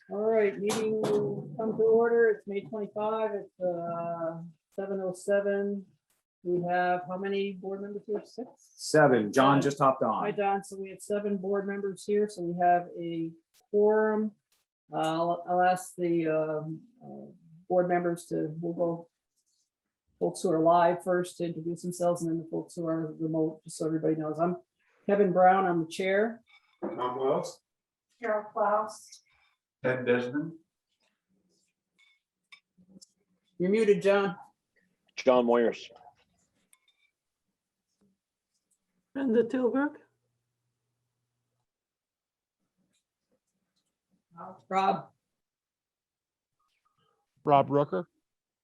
All right, meeting will come to order. It's May 25. It's 7:07. We have how many board members here? 6? 7. John just hopped Hi, on. Don. So we have 7 board members here, so we have a quorum. I'll ask the board members to, we'll go folks who are live first to introduce themselves, and then the folks who are remote, just so everybody knows. I'm Kevin Brown. I'm the chair. Tom Wells. Carol Klaus. Ted Desmond. You're muted, John. John Moyers. Brenda Tilburg. Rob. Rob Rooker.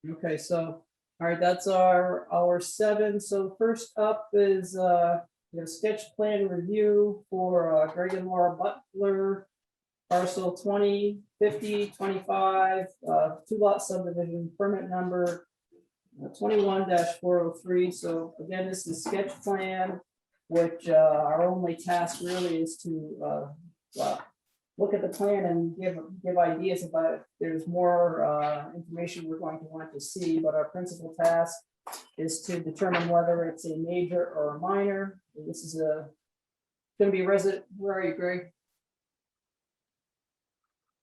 Okay, so, all right, that's our 7. So first up is we have sketch plan review for Greg and Laura Butler, parcel 205025, 2-lot subdivision, permit number 21-403. So again, this is sketch plan, which our only task really is to look at the plan and give ideas about it. There's more information we're going to want to see, but our principal task is to determine whether it's a major or a minor. This is going to be resident. Where are you, Greg?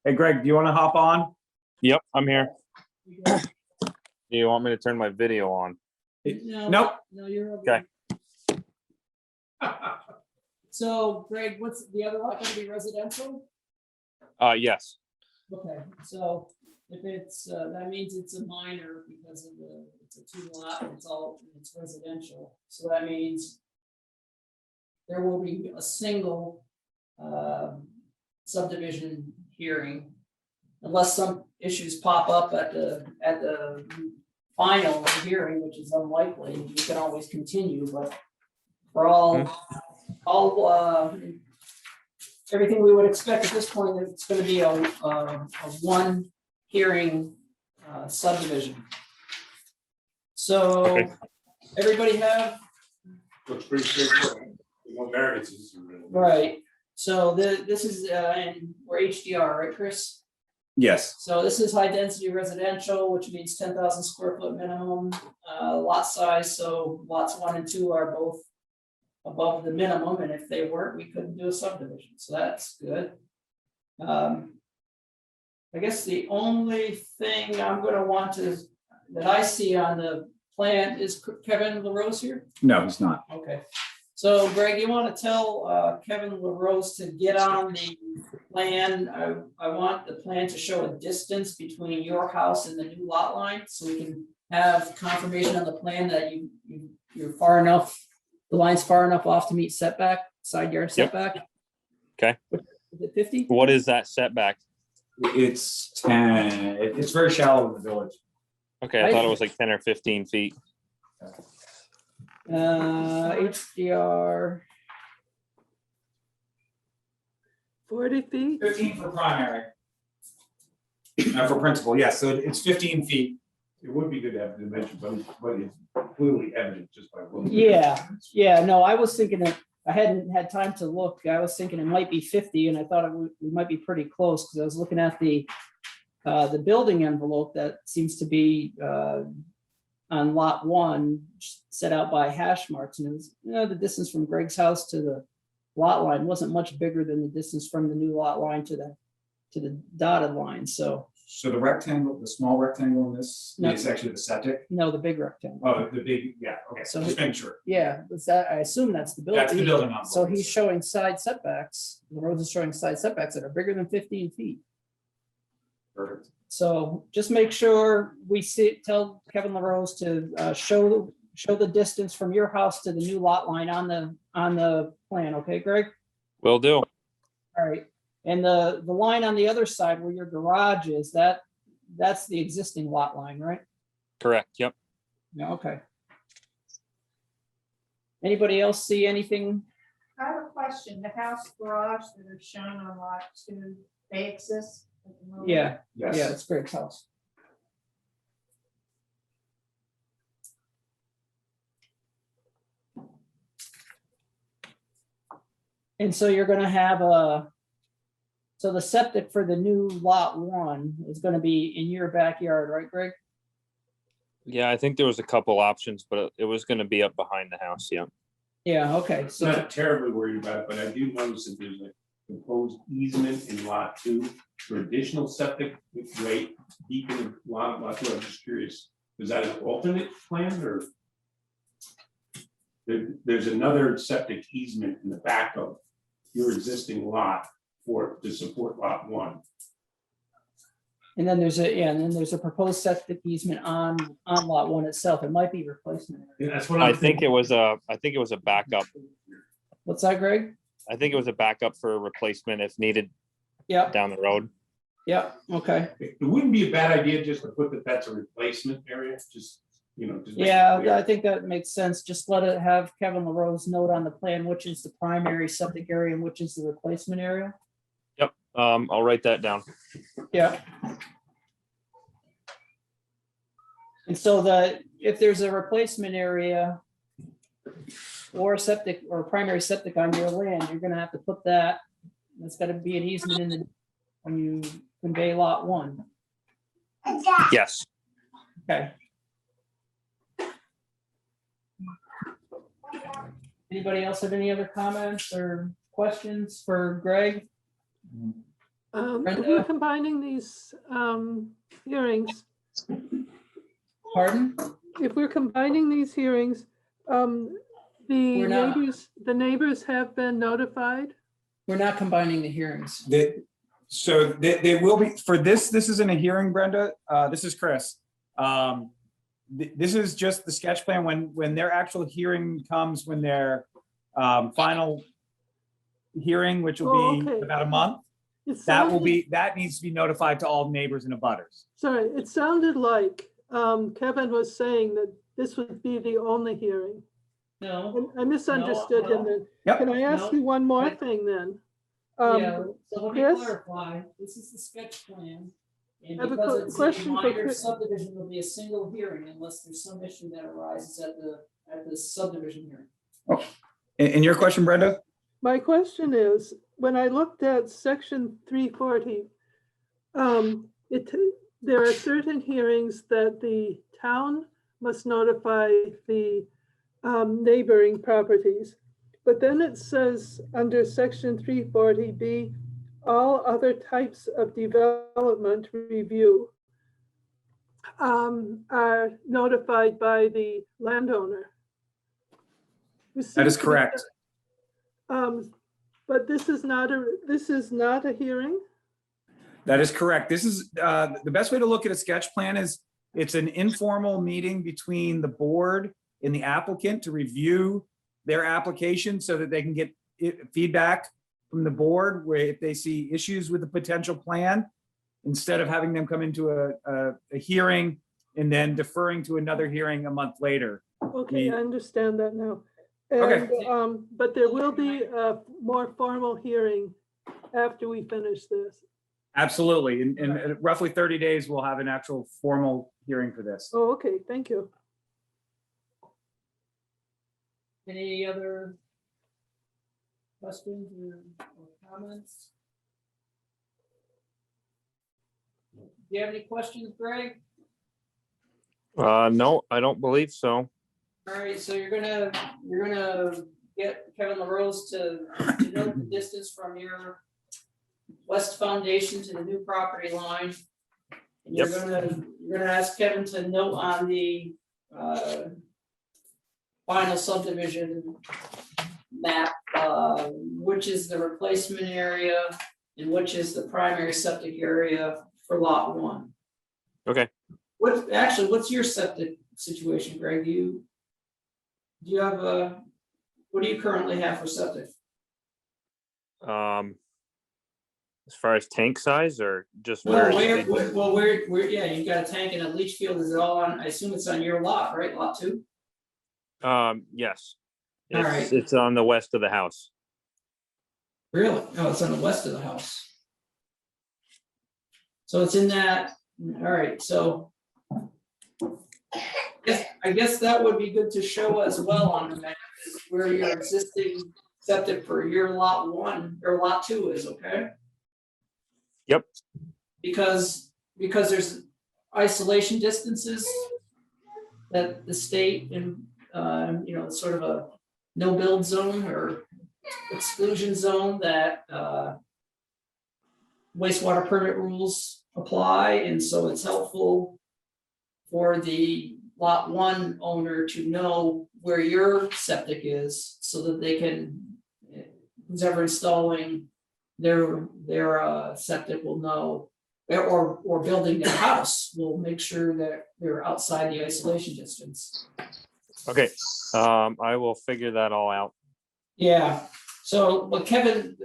Hey, Greg, do you want to hop on? Yep, I'm here. Do you want me to turn my video on? Nope. No, you're Okay. So, Greg, what's the other lot going to be residential? Yes. Okay, so if it's, that means it's a minor because of it's a 2-lot, it's residential. So that means there will be a single subdivision hearing unless some issues pop up at the final hearing, which is unlikely. You can always continue, but for all everything we would expect at this point, it's going to be a 1 hearing subdivision. So Okay. everybody have, Looks pretty straightforward. No variances. right, so this is and we're HDR, right, Chris? Yes. So this is high density residential, which means 10,000 square foot minimum lot size. So lots 1 and 2 are both above the minimum, and if they weren't, we couldn't do a subdivision. So that's good. I guess the only thing I'm going to want that I see on the plan is Kevin LaRose here. No, he's not. Okay. So Greg, you want to tell Kevin LaRose to get on the plan? I want the plan to show a distance between your house and the new lot line, so we can have confirmation on the plan that you're far enough, the line's far enough off to meet setback, side yard setback. Okay. Is it 50? What is that setback? It's 10. It's very shallow in the village. Okay, I thought it was like 10 or 15 feet. HDR 40 feet. 15 for primary. For principal, yes. So it's 15 feet. It would be good to have the dimension, but it's clearly evident just by looking. Yeah, no, I was thinking that I hadn't had time to look. I was thinking it might be 50, and I thought we might be pretty close because I was looking at the building envelope that seems to be on lot 1 set out by hash marks, and it was, the distance from Greg's house to the lot line wasn't much bigger than the distance from the new lot line to the dotted line. So So the rectangle, the small rectangle in this No. is actually the septic. no, the big rectangle. Oh, the big, yeah, okay. So- Just making sure. Yeah, is that, I assume that's the building. That's the building envelope. So he's showing side setbacks, the road is showing side setbacks that are bigger than 15 feet. Perfect. So just make sure we tell Kevin LaRose to show the distance from your house to the new lot line on the plan, okay, Greg? Will do. All right, and the line on the other side where your garage is, that's the existing lot line, right? Correct. Yep. Yeah, okay. Anybody else see anything? I have a question. The house garage that are shown on lot 2, they exist at the moment? Yeah, Yes. yeah, it's Greg's house. And so you're gonna have a So the septic for the new lot 1 is gonna be in your backyard, right, Greg? Yeah, I think there was a couple options, but it was gonna be up behind the house, yeah. Yeah, okay, I'm so, not terribly worried about it, but I do notice that there's a proposed easement in lot 2 for additional septic rate deep in lot 2. I'm just curious, is that an alternate plan or? There's another septic easement in the back of your existing lot to support lot 1. and then there's a proposed septic easement on lot 1 itself. It might be replacement. Yeah, that's what I I'm think thinking. it was a backup. What's that, Greg? I think it was a backup for a replacement if needed Yeah, down the road. yeah, okay. It wouldn't be a bad idea just to put that's a replacement area, just, just make it Yeah, clear. I think that makes sense. Just let it have Kevin LaRose note on the plan, which is the primary septic area and which is the replacement area. Yep, I'll write that down. Yeah. And so if there's a replacement area or septic or primary septic on your land, you're gonna have to put that, that's gotta be an easement when you convey lot 1. Yes. Okay. Anybody else have any other comments or questions for Greg? If Brenda? we're combining these hearings, Pardon? if we're combining these hearings, the We're not. neighbors have been notified? We're not combining the hearings. They will be, for this isn't a hearing, Brenda. This is Chris. This is just the sketch plan. When their actual hearing comes, when their final hearing, which will Oh, be okay. about a month, It that sounded- needs to be notified to all neighbors and abutters. Sorry, it sounded like Kevin was saying that this would be the only hearing. No. And I misunderstood him then. Yep. Can I ask No. you one more Wait. thing then? Yeah, so let me Chris? clarify. This is the sketch plan. And I have a because it's a question for minor Chris. subdivision, it'll be a single hearing unless there's some issue that arises at the subdivision hearing. And your question, Brenda? My question is, when I looked at section 340, there are certain hearings that the town must notify the neighboring properties. But then it says under section 340B, all other types of development review are notified by the landowner. That is correct. But this is not a hearing? That is correct. This is, the best way to look at a sketch plan is it's an informal meeting between the board and the applicant to review their application so that they can get feedback from the board where if they see issues with the potential plan, instead of having them come into a hearing and then deferring to another hearing a month later. Okay, I understand that now. Okay. And, but there will be a more formal hearing after we finish this. Absolutely. In roughly 30 days, we'll have an actual formal hearing for this. Oh, okay, thank you. Any other questions or comments? Do you have any questions, Greg? No, I don't believe so. All right, so you're gonna get Kevin LaRose to note the distance from your west foundation to the new property line. And you're gonna ask Kevin to note on the final subdivision map, which is the replacement area and which is the primary septic area for lot 1. Okay. What's your septic situation, Greg? Do you have what do you currently have for septic? As far as tank size or just Well, where? where, yeah, you've got a tank and a leach field. Is it all on, I assume it's on your lot, right? Lot 2? Yes. All right. It's on the west of the house. Really? Oh, it's on the west of the house. So it's in that, all right, so. I guess that would be good to show as well on the map, is where your existing septic for your lot 1 or lot 2 is, okay? Yep. Because there's isolation distances that the state and, sort of a no build zone or exclusion zone that wastewater permit rules apply, and so it's helpful for the lot one owner to know where your septic is so that they can, who's ever installing their septic will know, or building their house will make sure that they're outside the isolation distance. Okay, I will figure that all out. Yeah, so, but Kevin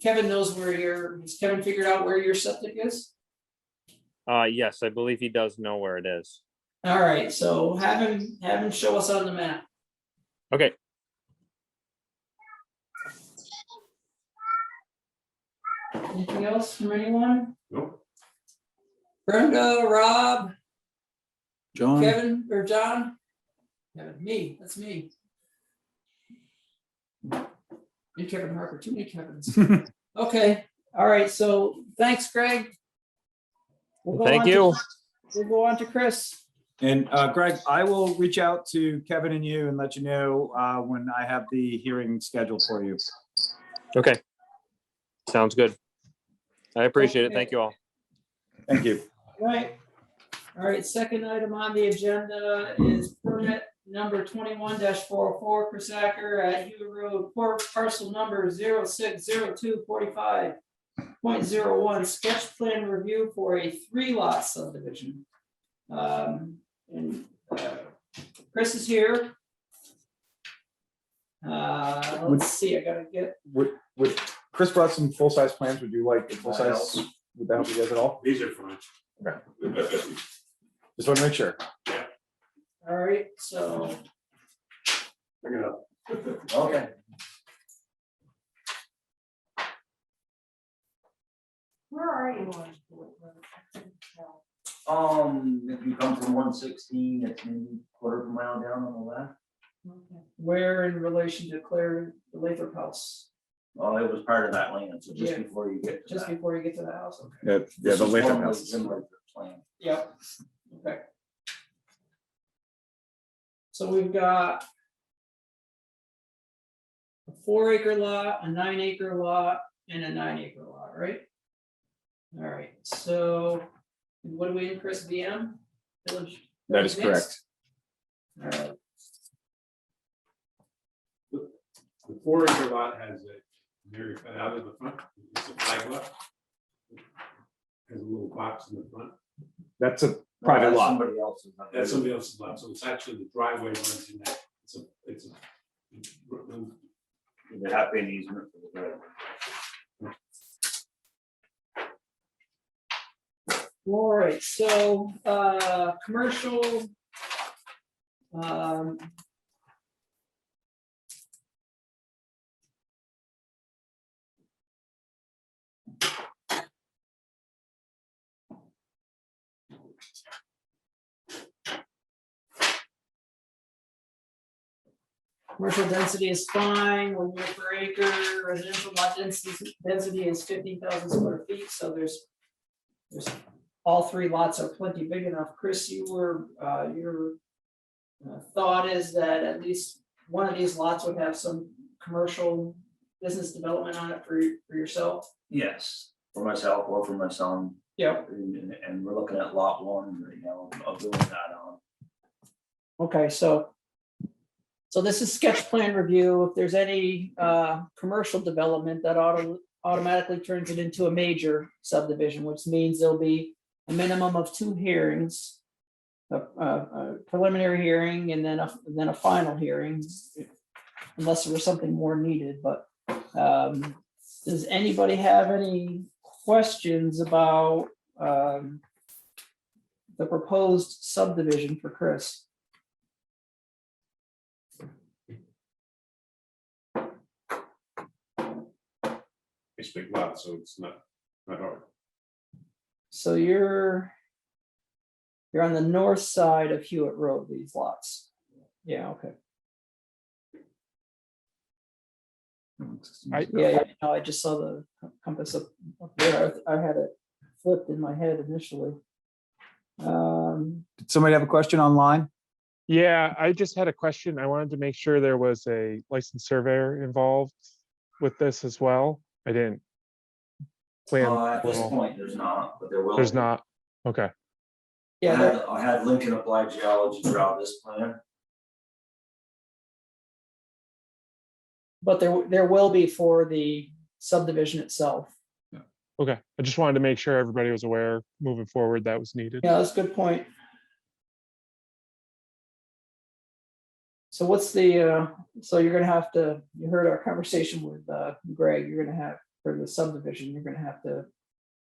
knows has Kevin figured out where your septic is? Yes, I believe he does know where it is. All right, so have him show us on the map. Okay, Anything else from anyone? Nope. Brenda, Rob, John? Kevin, or John? Kevin, me, that's me. And Kevin Harper, too many Kevins. Okay, all right, so thanks, Greg. We'll go thank on to- you. We'll go on to Chris. And Greg, I will reach out to Kevin and you and let you know when I have the hearing scheduled for you. Okay, sounds good. I appreciate it. Okay. Thank you all. Thank you. Right. All right, second item on the agenda is permit number 21-404, Chris Acker at Hewitt Road, parcel number 060245.01, sketch plan review for a 3-lot subdivision. Chris is here. Let's see, I gotta get, Would Chris brought some full-size plans? Would you like a full-size? Would that help you guys at all? These are fine. Okay. Just want to make sure. all right, so, Bring it up. Okay. Where are you on? If you come from 116, it's maybe quarter of a mile down on the left. where in relation to Claire, the Lathrop house? Well, it was part of that land, so just Yeah. before you get to Just that. before you get to the house, okay. Yeah, This the is Latham formerly house. Zimmer's plan. Yep, okay. So we've got a 4-acre lot, a 9-acre lot, and a 9-acre lot, right? All right, so what do we in Chris, VM? Village? That is mix? correct. All right, The 4-acre lot has a very cut out of the front. It's a flag lot. Has a little box in the front. That's a private That's lot. Somebody else's. That's somebody else's lot, so it's actually the driveway runs in that. It's a. They have to pay an easement for the driveway. all right, so, commercial. Commercial density is fine, 1 unit per acre, residential lot density is 15,000 square feet, so there's all 3 lots are plenty big enough. Chris, your thought is that at least one of these lots would have some commercial business development on it for yourself? Yes, for myself or for my son. Yep. And we're looking at lot 1 right now of doing that on. Okay, so this is sketch plan review. If there's any commercial development that automatically turns it into a major subdivision, which means there'll be a minimum of 2 hearings, a preliminary hearing and then a final hearing, unless there was something more needed. But does anybody have any questions about the proposed subdivision for Chris? It's a big lot, so it's not hard. So you're on the north side of Hewitt Road, these lots. Yeah, okay. Yeah, no, I just saw the compass up there. I had it flipped in my head initially. Did somebody have a question online? Yeah, I just had a question. I wanted to make sure there was a licensed surveyor involved with this as well. I didn't. Plan. At this point, there's not, but there will. There's be. not. Okay. Yeah, I had Lincoln Applied Geology draw this plan. but there will be for the subdivision itself. Okay. I just wanted to make sure everybody was aware moving forward that was needed. Yeah, that's a good point. So what's the, so you're gonna have to, you heard our conversation with Greg, you're gonna have, for the subdivision, you're gonna have to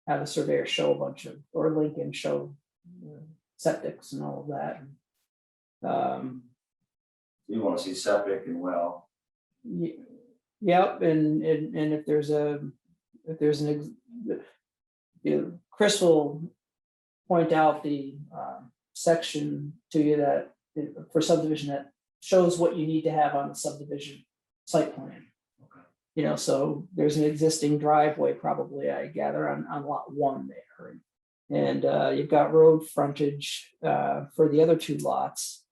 have a surveyor show a bunch of, or Lincoln show septics and all of that. You want to see septic and well. Yep, and if there's Chris will point out the section to you that for subdivision that shows what you need to have on the subdivision site plan. Okay. You know, so there's an existing driveway probably, I gather, on lot 1 there. And you've got road frontage for the other 2 lots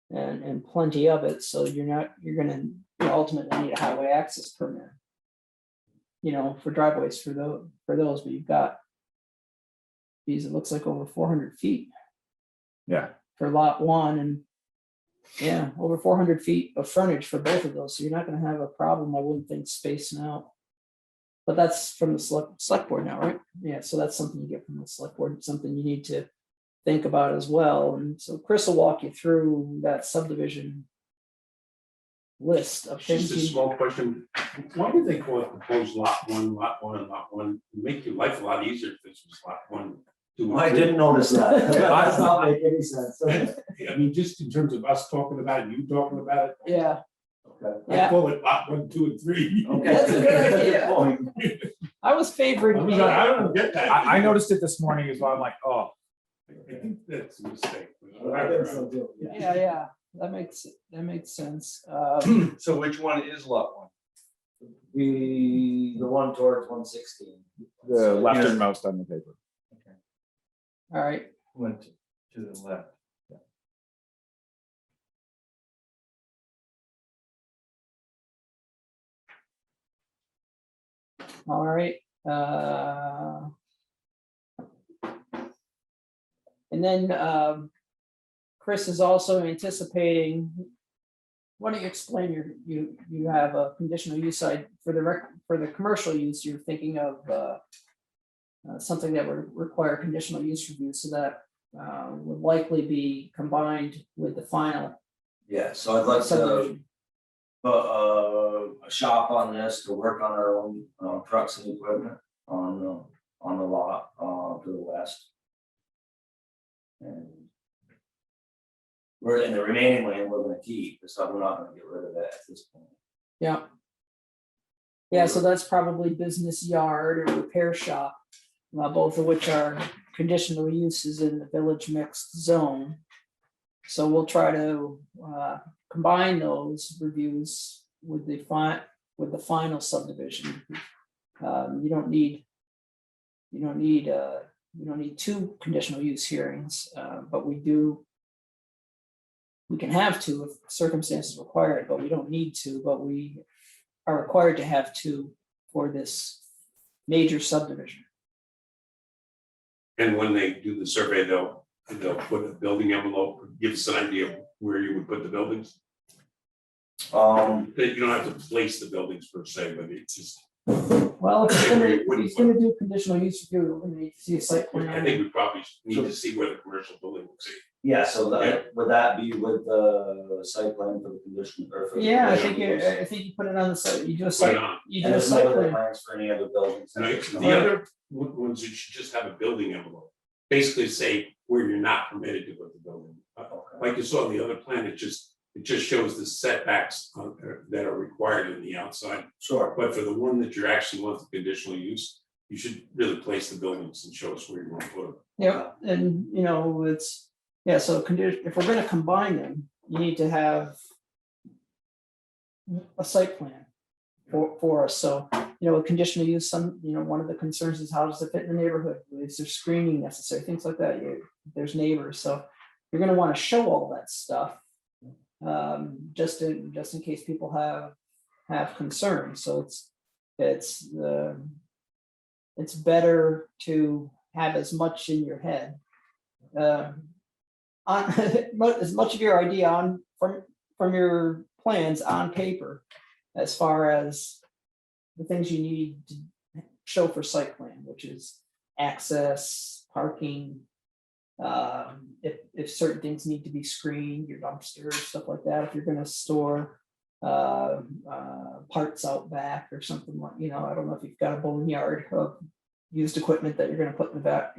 and plenty of it. So you're gonna ultimately need a highway access permit, you know, for driveways for those, but you've got, geez, it looks like over 400 feet. Yeah. For lot 1, and yeah, over 400 feet of frontage for both of those. So you're not gonna have a problem, I wouldn't think, spacing out. But that's from the select board now, right? Yeah, so that's something you get from the select board, something you need to think about as well. And so Chris will walk you through that subdivision list of things. Just a small question. Why would they call it proposed lot 1, and lot 1? Make your life a lot easier if this was lot 1, 2. I didn't notice that. That's not make any sense. I mean, just in terms of us talking about it, you talking about it. Yeah, Okay. I yeah, call it lot 1, 2, and 3. Okay. That's a good idea. Point. I was favoring. I don't get that. I noticed it this morning as well. I'm like, oh, I think that's a mistake. I think so too, yeah. Yeah, that makes sense. So which one is lot 1? The one towards 116. the lefternmost on the paper. All right, Went to the left. all right. And then Chris is also anticipating. Why don't you explain you have a conditional use side for the commercial use, you're thinking of something that would require conditional use review, so that would likely be combined with the final Yeah, so I'd like to subdivision. put a shop on this to work on our own trucks and equipment on the lot to the west. And we're in the remaining land we're gonna keep, so we're not gonna get rid of that at this point. Yeah. Yeah, so that's probably business yard or repair shop, both of which are conditional uses in the village mixed zone. So we'll try to combine those reviews with the final subdivision. You don't need 2 conditional use hearings, but we can have 2 if circumstances require it, but we don't need to, but we are required to have 2 for this major subdivision. And when they do the survey, they'll put a building envelope, give us an idea of where you would put the buildings. That you don't have to place the buildings per se, but it's just, Well, if he's gonna do conditional use review, we need to see a site I plan. think we probably need to see where the commercial building will be. Yeah, so that, would that be with the site plan for the condition or for? the Yeah, I conditional use? think you put it on the site, you do a Put site, it on. you And do a there's site no other plan. plans for any other buildings. Right, the other ones, you should just have a building envelope, basically say where you're not permitted to put the building. Like you saw in the other plan, it just shows the setbacks that are required in the outside. Sure. But for the one that you're actually want the conditional use, you should really place the buildings and show us where you want to put them. Yep, and it's, yeah, so if we're gonna combine them, you need to have a site plan for us, so with conditional use, one of the concerns is how does it fit in the neighborhood? Is there screening necessary? Things like that. There's neighbors, so you're going to want to show all that stuff, just in case people have concerns. So it's better to have as much in your head, on as much of your idea from your plans on paper, as far as the things you need to show for site plan, which is access, parking, if certain things need to be screened, your dumpsters, stuff like that, if you're gonna store parts out back or something like, I don't know if you've got a boneyard of used equipment that you're gonna put in the back,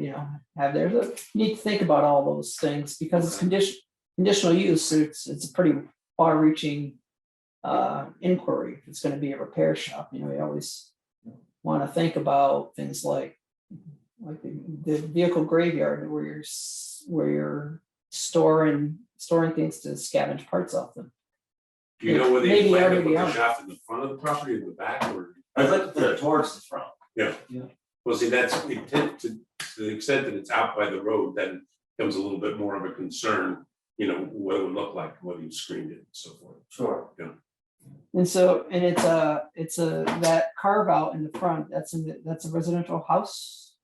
have there. So you need to think about all those things, because it's conditional use, it's a pretty far-reaching inquiry. If it's going to be a repair shop, you always want to think about things like the vehicle graveyard, where you're storing things to scavenge parts off them. Do you know where Maybe they plan to already put the are. shop, in the front of the property or the back, or? I'd like to put it towards the front. Yeah. Well, see, that's to the extent that it's out by the road, then becomes a little bit more of a concern, what it would look like, whether you screened it and so forth. Sure. And it's that carve out in the front. That's a residential house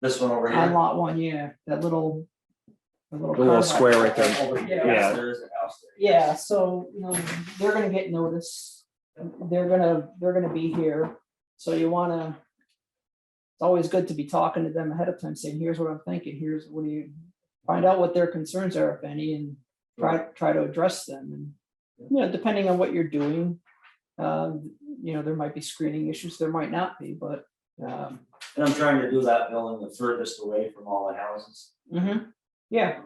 This one over on here. lot 1. Yeah, that little. The little carve out. square right there. Over here. Yeah. Yes, there is a house there. Yeah, so, they're gonna get notice, they're gonna be here, so you wanna. It's always good to be talking to them ahead of time, saying, here's what I'm thinking, here's what do you, find out what their concerns are, if any, and try to address them, and, depending on what you're doing. There might be screening issues, there might not be, but, And I'm trying to do that building the furthest away from all the houses. yeah,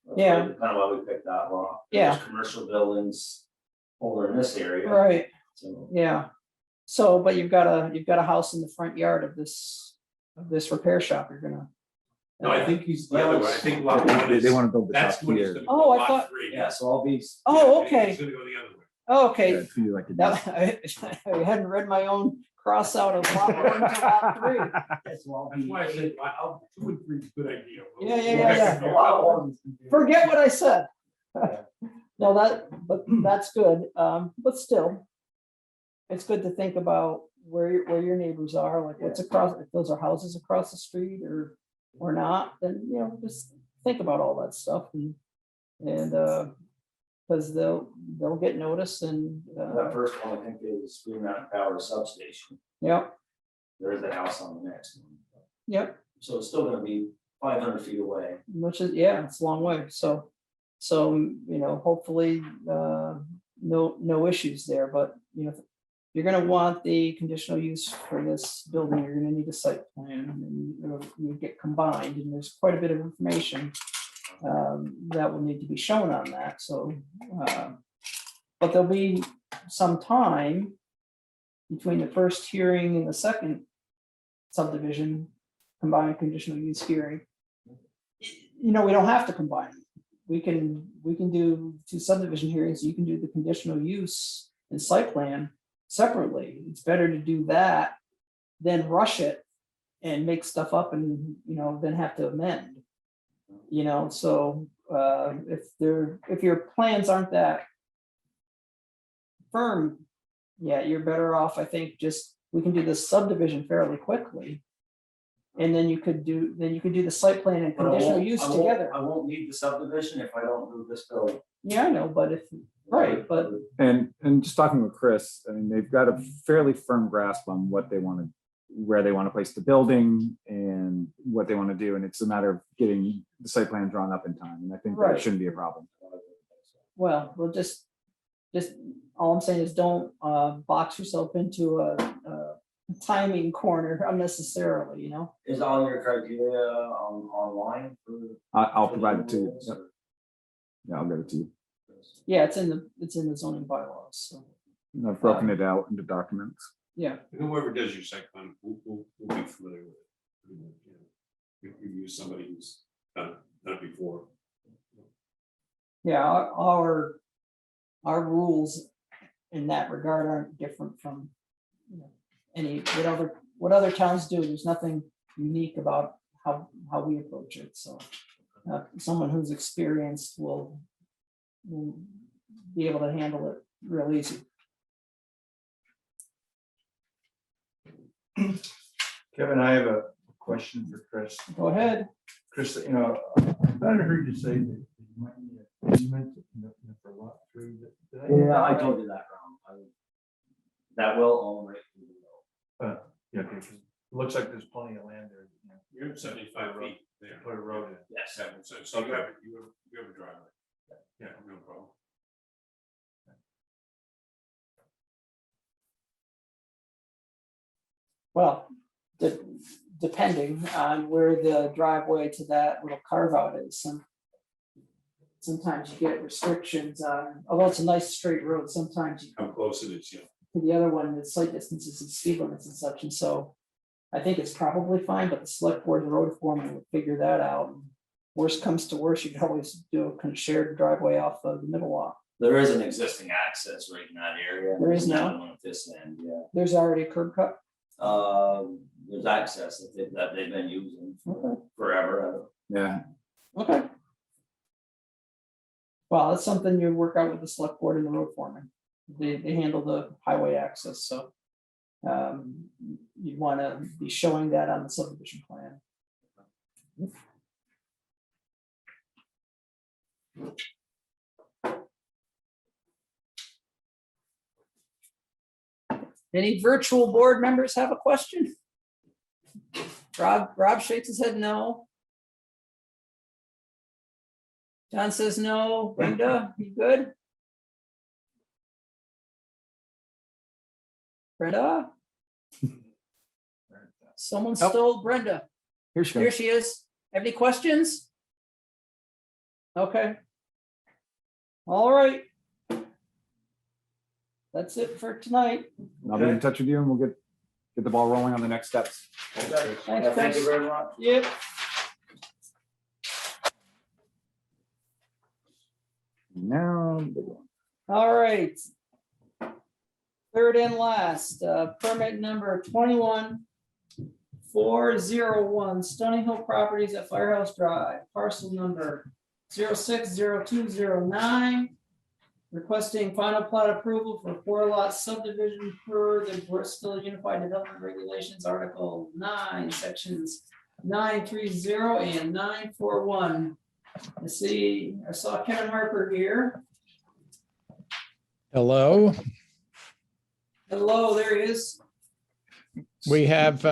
That's Yeah. Kind of why we picked that lot. Yeah. There's commercial buildings over in this area. right, So, yeah. So, but you've got a house in the front yard of this repair shop, you're gonna. No, I think he's the other way. I think lot 1 is. They want to build the That's top what he's here. gonna Oh, go, I lot thought- 3. yeah, so I'll be. Oh, Yeah, okay. He's gonna go the other way. Oh, okay. Yeah, feel like it That, I hadn't read my own cross out of lot 1 to lot 3. Yes, so I'll That's be. why I said, 2 and 3 is a good idea. Yeah. Lot one is gonna be- Forget what I said. No, but that's good. But still, it's good to think about where your neighbors are, like what's across, if those are houses across the street or not, then, just think about all that stuff, and because they'll get notice, and, That first one, I think, is Green Mountain Power Substation. yep, There's the house on the next one. yep. So it's still gonna be 500 feet away. Which is, it's a long way, so, hopefully, no issues there, but, you're gonna want the conditional use for this building, you're gonna need a site plan, and you get combined, and there's quite a bit of information that will need to be shown on that, so, but there'll be some time between the first hearing and the second subdivision combined conditional use hearing. We don't have to combine them. We can do 2 subdivision hearings. You can do the conditional use and site plan separately. It's better to do that than rush it and make stuff up and, then have to amend. So if your plans aren't that firm, you're better off, I think, we can do this subdivision fairly quickly. And then you could do the site plan and But I conditional won't- use I won't- together. I won't need the subdivision if I don't do this building. Yeah, I know, but right, but And just talking with Chris, I mean, they've got a fairly firm grasp on what they want to, where they want to place the building and what they want to do. And it's a matter of getting the site plan drawn up in time. And I think that Right. shouldn't be a problem. we'll just all I'm saying is don't box yourself into a timing corner unnecessarily, Is all your criteria online for? I'll provide it to you. Yep. Yeah, I'll get it to you. Yeah, it's in the zoning bylaws, so, And I've broken it out into documents. yeah. Whoever does your site plan, we'll be familiar with it. You use somebody who's done it before. Yeah, our rules in that regard aren't different from what other towns do. There's nothing unique about how we approach it, so. Someone who's experienced will be able to handle it real easy. Kevin, I have a question for Chris. Go ahead. Chris, I thought I heard you say that you might need an easement for lot 3. Did I hear Yeah, I that told you that wrong. That will own right through the road. right? Yeah, okay, 'cause it looks like there's plenty of land there. You're at 75 feet there. Put a road in. Yes. So you have a driveway. Yeah, no problem. Well, depending on where the driveway to that little carve out is, sometimes you get restrictions on, although it's a nice straight road, sometimes you How close it is, yeah. to the other one, the site distances and speed limits and such, and so I think it's probably fine, but the select board road foreman would figure that out. Worst comes to worst, you could always do a kind of shared driveway off of the middle lot. There is an existing access right in that area. There is now? Another one at this end, yeah. There's already a curb cut. There's access that they've been using Okay. forever. Yeah. Okay. Well, that's something you work out with the select board and the road foreman. They handle the highway access, so. You'd want to be showing that on the subdivision plan. Any virtual board members have a question? Rob shakes his head no. John says no. Brenda, you good? Brenda? Someone Nope. stole Brenda. Here she Here goes. she is. Have any questions? Okay. All right. That's it for tonight. I'll be in touch with you and we'll get the ball rolling on the next steps. Thanks, Thank Chris. you very much. Yep. Now, All right. Third and last, permit number 21401, Stony Hill Properties at Firehouse Drive, parcel number 060209. Requesting final plat approval for 4-lot subdivision per the Bristol Unified Development Regulations, Article 9, Sections 930 and 941. I saw Kevin Harper here. Hello, Hello, there he is. we have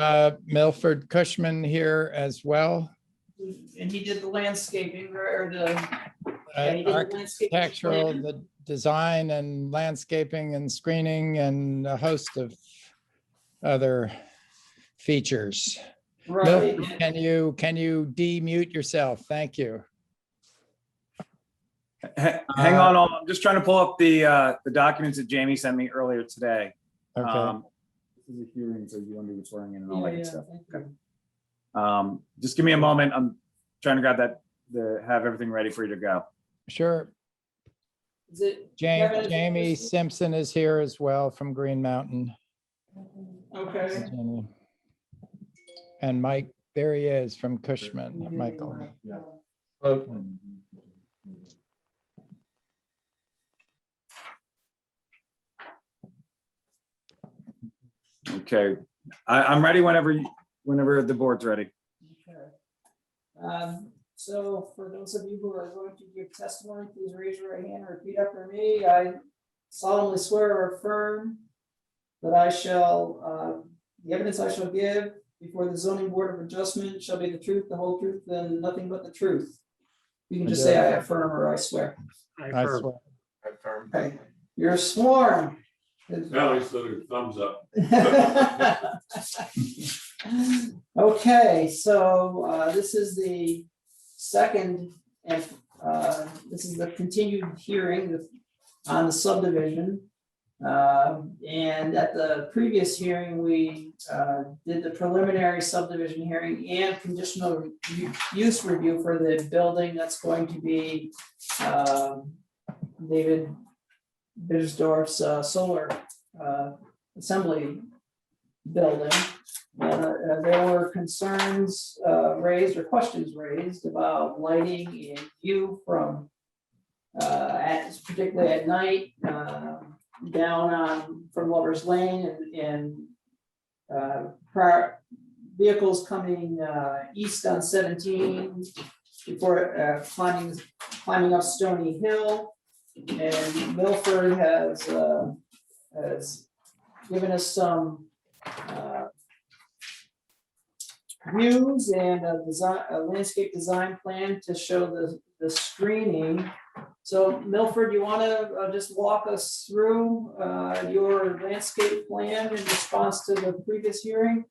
Milford Cushman here as well. And he did the landscaping or the. yeah, he did the landscaping Architectural, plan. the design and landscaping and screening and a host of other features. Right. Milford, can you demute yourself? Thank you. Hang on, I'm just trying to pull up the documents that Jamie sent me earlier today. Okay, This is a hearing, so you want to be swearing in and all Yeah, that good yeah, stuff. thank you. Just give me a moment. I'm trying to grab have everything ready for you to go. sure. Is it? Kevin, Jamie is- Simpson is here as well from Green Mountain. Okay. Jamie. And Mike, there he is from Cushman, Michael. Okay, I'm ready whenever the board's ready. Okay. So for those of you who are going to give testimony, please raise your right hand and repeat after me. I solemnly swear or affirm that I shall, the evidence I shall give before the zoning board of adjustment shall be the truth, the whole truth, and nothing but the truth. You can just say I affirm or I swear. I swear. Okay, you're sworn. Now he's looking thumbs up. Okay, so this is the second, and this is the continued hearing on the subdivision. And at the previous hearing, we did the preliminary subdivision hearing and conditional use review for the building that's going to be David Bittersdorf's solar assembly building. There were concerns raised or questions raised about lighting and view from, particularly at night, down on from Lover's Lane and vehicles coming east on 17 before climbing up Stony Hill. And Milford has given us some views and a landscape design plan to show the screening. So Milford, you want to just walk us through your landscape plan in response to the previous hearing?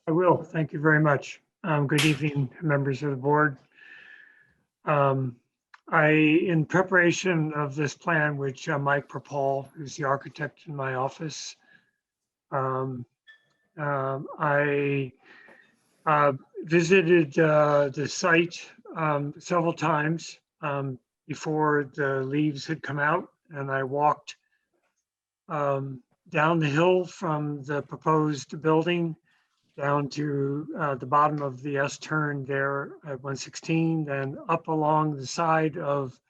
I will. Thank you very much. Good evening, members of the board. In preparation of this plan, which Mike Propol, who's the architect in my office, I visited the site several times before the leaves had come out, and I walked down the hill from the proposed building down to the bottom of the S-turn there at 116, then up along the side of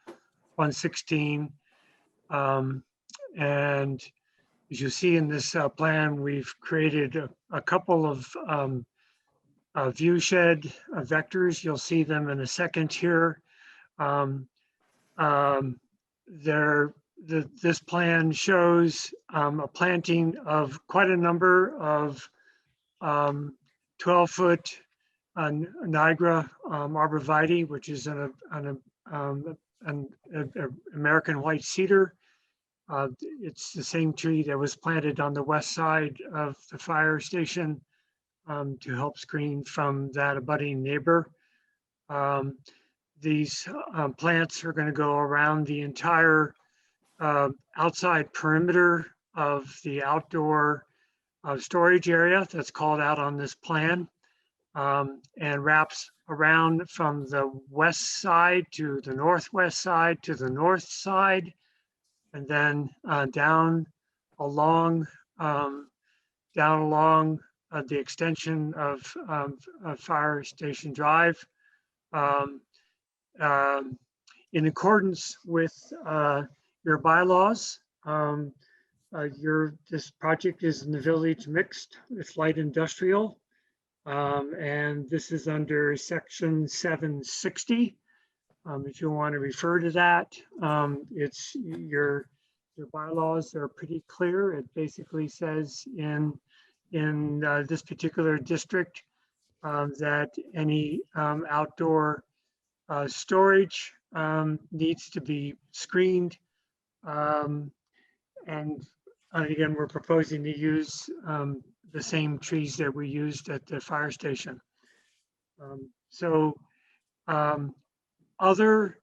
116. And as you see in this plan, we've created a couple of view shed vectors. You'll see them in a second here. This plan shows a planting of quite a number of 12-foot Niagara arborvitae, which is an American white cedar. It's the same tree that was planted on the west side of the fire station to help screen from that abutting neighbor. These plants are going to go around the entire outside perimeter of the outdoor storage area that's called out on this plan, and wraps around from the west side to the northwest side to the north side, and then down along the extension of Fire Station Drive. In accordance with your bylaws, this project is in the village mixed. It's light industrial, and this is under section 760. If you want to refer to that, it's your bylaws are pretty clear. It basically says in this particular district that any outdoor storage needs to be screened, and again, we're proposing to use the same trees that we used at the fire station. Other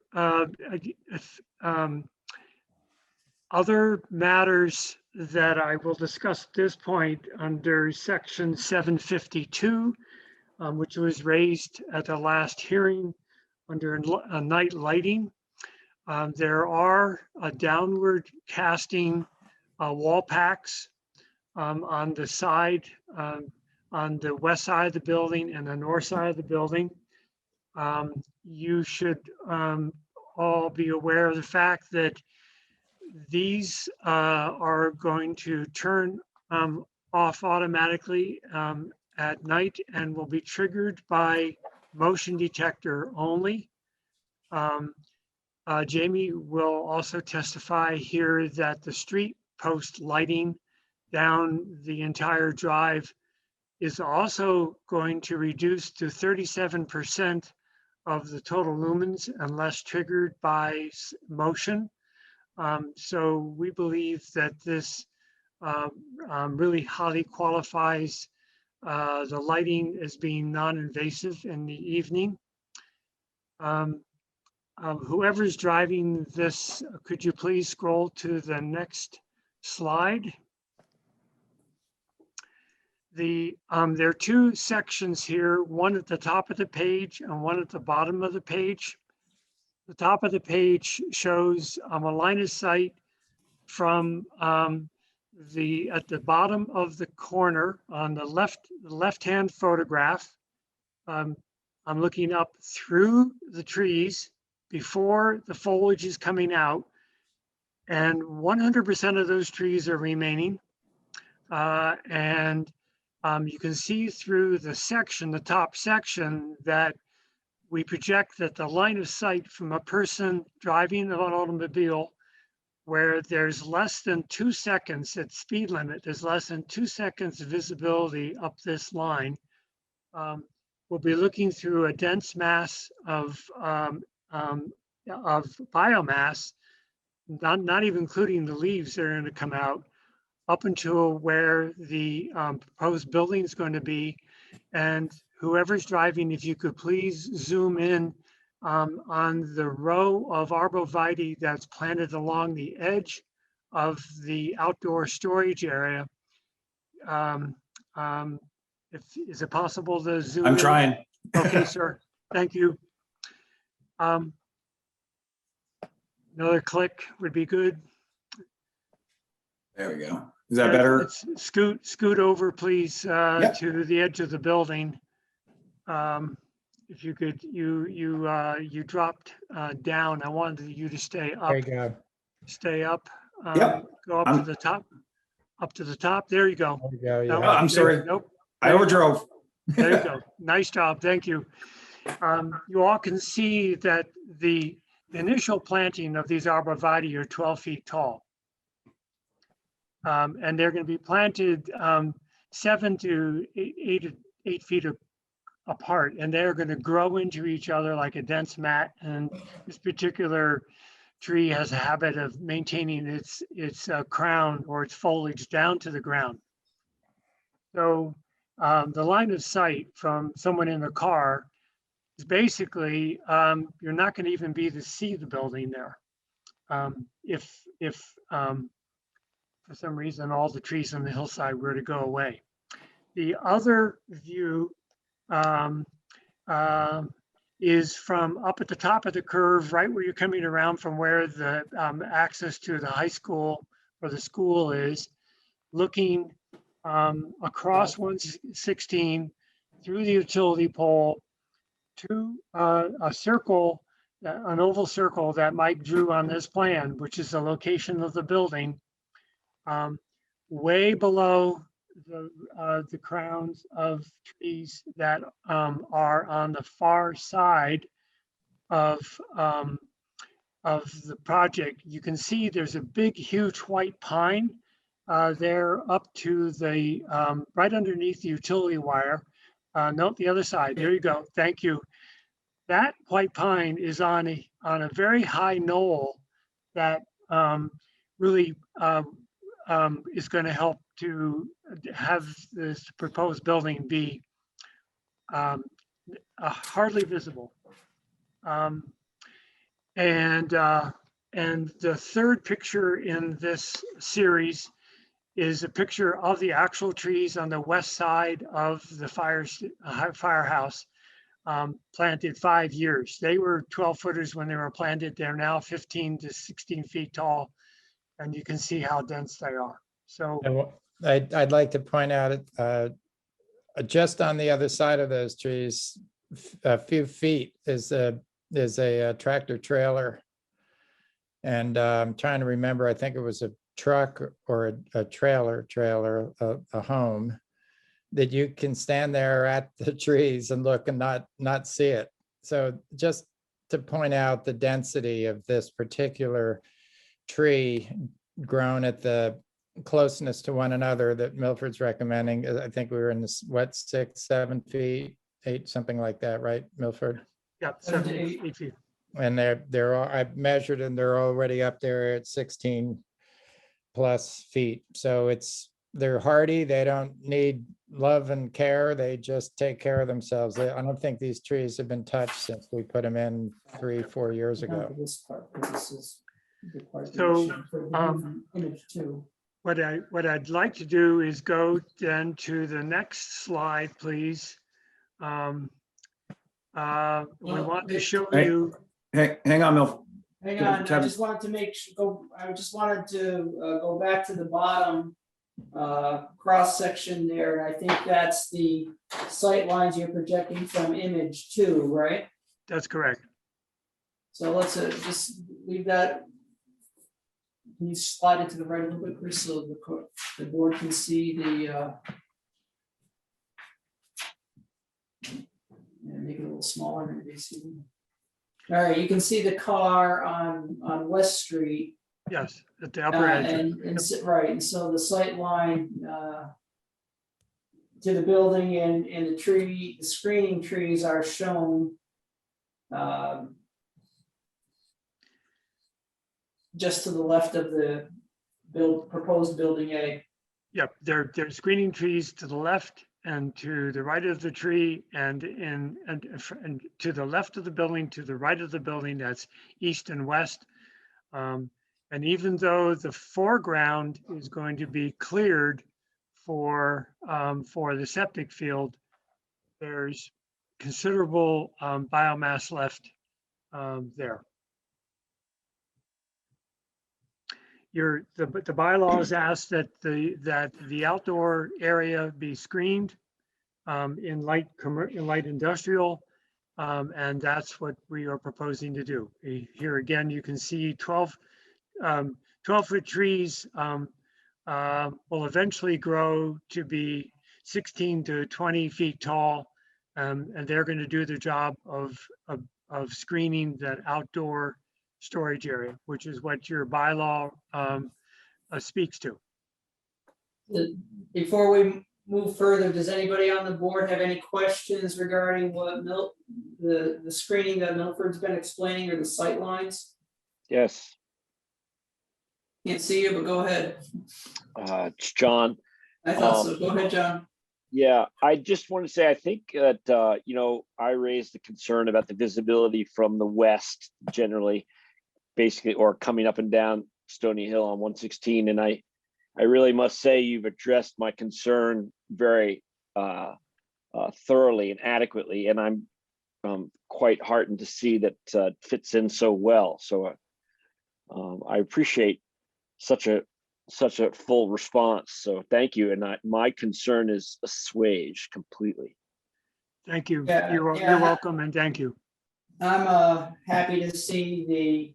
matters that I will discuss at this point under section 752, which was raised at the last hearing under night lighting. There are downward casting wall packs on the side, on the west side of the building and the north side of the building. You should all be aware of the fact that these are going to turn off automatically at night and will be triggered by motion detector only. Jamie will also testify here that the street post lighting down the entire drive is also going to reduce to 37% of the total lumens unless triggered by motion. So we believe that this really highly qualifies the lighting as being non-invasive in the evening. Whoever's driving this, could you please scroll to the next slide? There are two sections here, one at the top of the page and one at the bottom of the page. The top of the page shows a line of sight from at the bottom of the corner on the left-hand photograph, I'm looking up through the trees before the foliage is coming out, and 100% of those trees are remaining. And you can see through the top section, that we project that the line of sight from a person driving an automobile, where there's less than 2 seconds at speed limit, there's less than 2 seconds of visibility up this line. We'll be looking through a dense mass of biomass, not even including the leaves that are going to come out, up until where the proposed building is going to be. And whoever's driving, if you could please zoom in on the row of arborvitae that's planted along the edge of the outdoor storage area. Is it possible to zoom in? I'm trying. Okay, sir. Thank you. Another click would be good. There we go. Is that better? Let's scoot over, please, to the edge of the building. If you could, you dropped down. I wanted you to stay up. There you go. Stay up. Yep. Go up to the top. Up to the top. There you go. There you go. No, Yeah. I'm sorry. Nope. I overdrove. There you go. Nice job. Thank you. You all can see that the initial planting of these arborvitae are 12 feet tall. And they're going to be planted 7 to 8 feet apart, and they're going to grow into each other like a dense mat. And this particular tree has a habit of maintaining its crown or its foliage down to the ground. So the line of sight from someone in the car is basically, you're not going to even be able to see the building there. If for some reason all the trees on the hillside were to go away. The other view is from up at the top of the curve, right where you're coming around from where the access to the high school or the school is, looking across 116 through the utility pole to a circle, an oval circle that Mike drew on this plan, which is the location of the building, way below the crowns of trees that are on the far side of the project. You can see there's a big, huge white pine there up to the right underneath the utility wire. Note the other side. There you go. Thank you. That white pine is on a very high knoll that really is going to help to have this proposed building be hardly visible. And the third picture in this series is a picture of the actual trees on the west side of the firehouse, planted 5 years. They were 12 footers when they were planted. They're now 15 to 16 feet tall, and you can see how dense they are. So I'd like to point out just on the other side of those trees, a few feet is a tractor trailer. And I'm trying to remember, I think it was a truck or a trailer, a home, that you can stand there at the trees and look and not see it. So just to point out the density of this particular tree grown at the closeness to one another that Milford's recommending. I think we were in this, what, 6, 7 feet, 8, something like that, right, Milford? yeah, 7 to 8 feet. And they're all, I've measured and they're already up there at 16 plus feet. So they're hardy. They don't need love and care. They just take care of themselves. I don't think these trees have been touched since we put them in 3-4 years ago. This part, but this is the part So, that you showed for the image too. What I'd like to do is go then to the next slide, please. We want to show Hey. you. Hey, hang on, Milf. Hang on, I Kevin. just wanted to I just wanted to go back to the bottom cross section there, and I think that's the sight lines you're projecting from image 2, right? That's correct. So let's just leave that. Can you slide it to the right a little bit, Chris, so the board can see the, make it a little smaller, maybe see. All right, you can see the car on West Street. Yes, at the upper edge. Right, and so the sight line to the building and the screening trees are shown just to the left of the proposed building A. Yep, there are screening trees to the left and to the right of the tree and to the left of the building, to the right of the building, that's east and west. And even though the foreground is going to be cleared for the septic field, there's considerable biomass left there. The bylaws ask that the outdoor area be screened in light industrial, and that's what we are proposing to do. Here again, you can see 12-foot trees will eventually grow to be 16 to 20 feet tall, and they're going to do the job of screening that outdoor storage area, which is what your bylaw speaks to. Before we move further, does anybody on the board have any questions regarding what the screening that Milford's been explaining, or the sight lines? Yes, Can't see you, but go ahead. it's John. I thought so. Go ahead, John. Yeah, I just want to say, I think that, I raised the concern about the visibility from the west generally, basically, or coming up and down Stony Hill on 116. And I really must say you've addressed my concern very thoroughly and adequately. And I'm quite heartened to see that fits in so well. So I appreciate such a full response. So thank you. And my concern is assuaged completely. Thank you. Yeah, You're welcome, and thank you. I'm happy to see the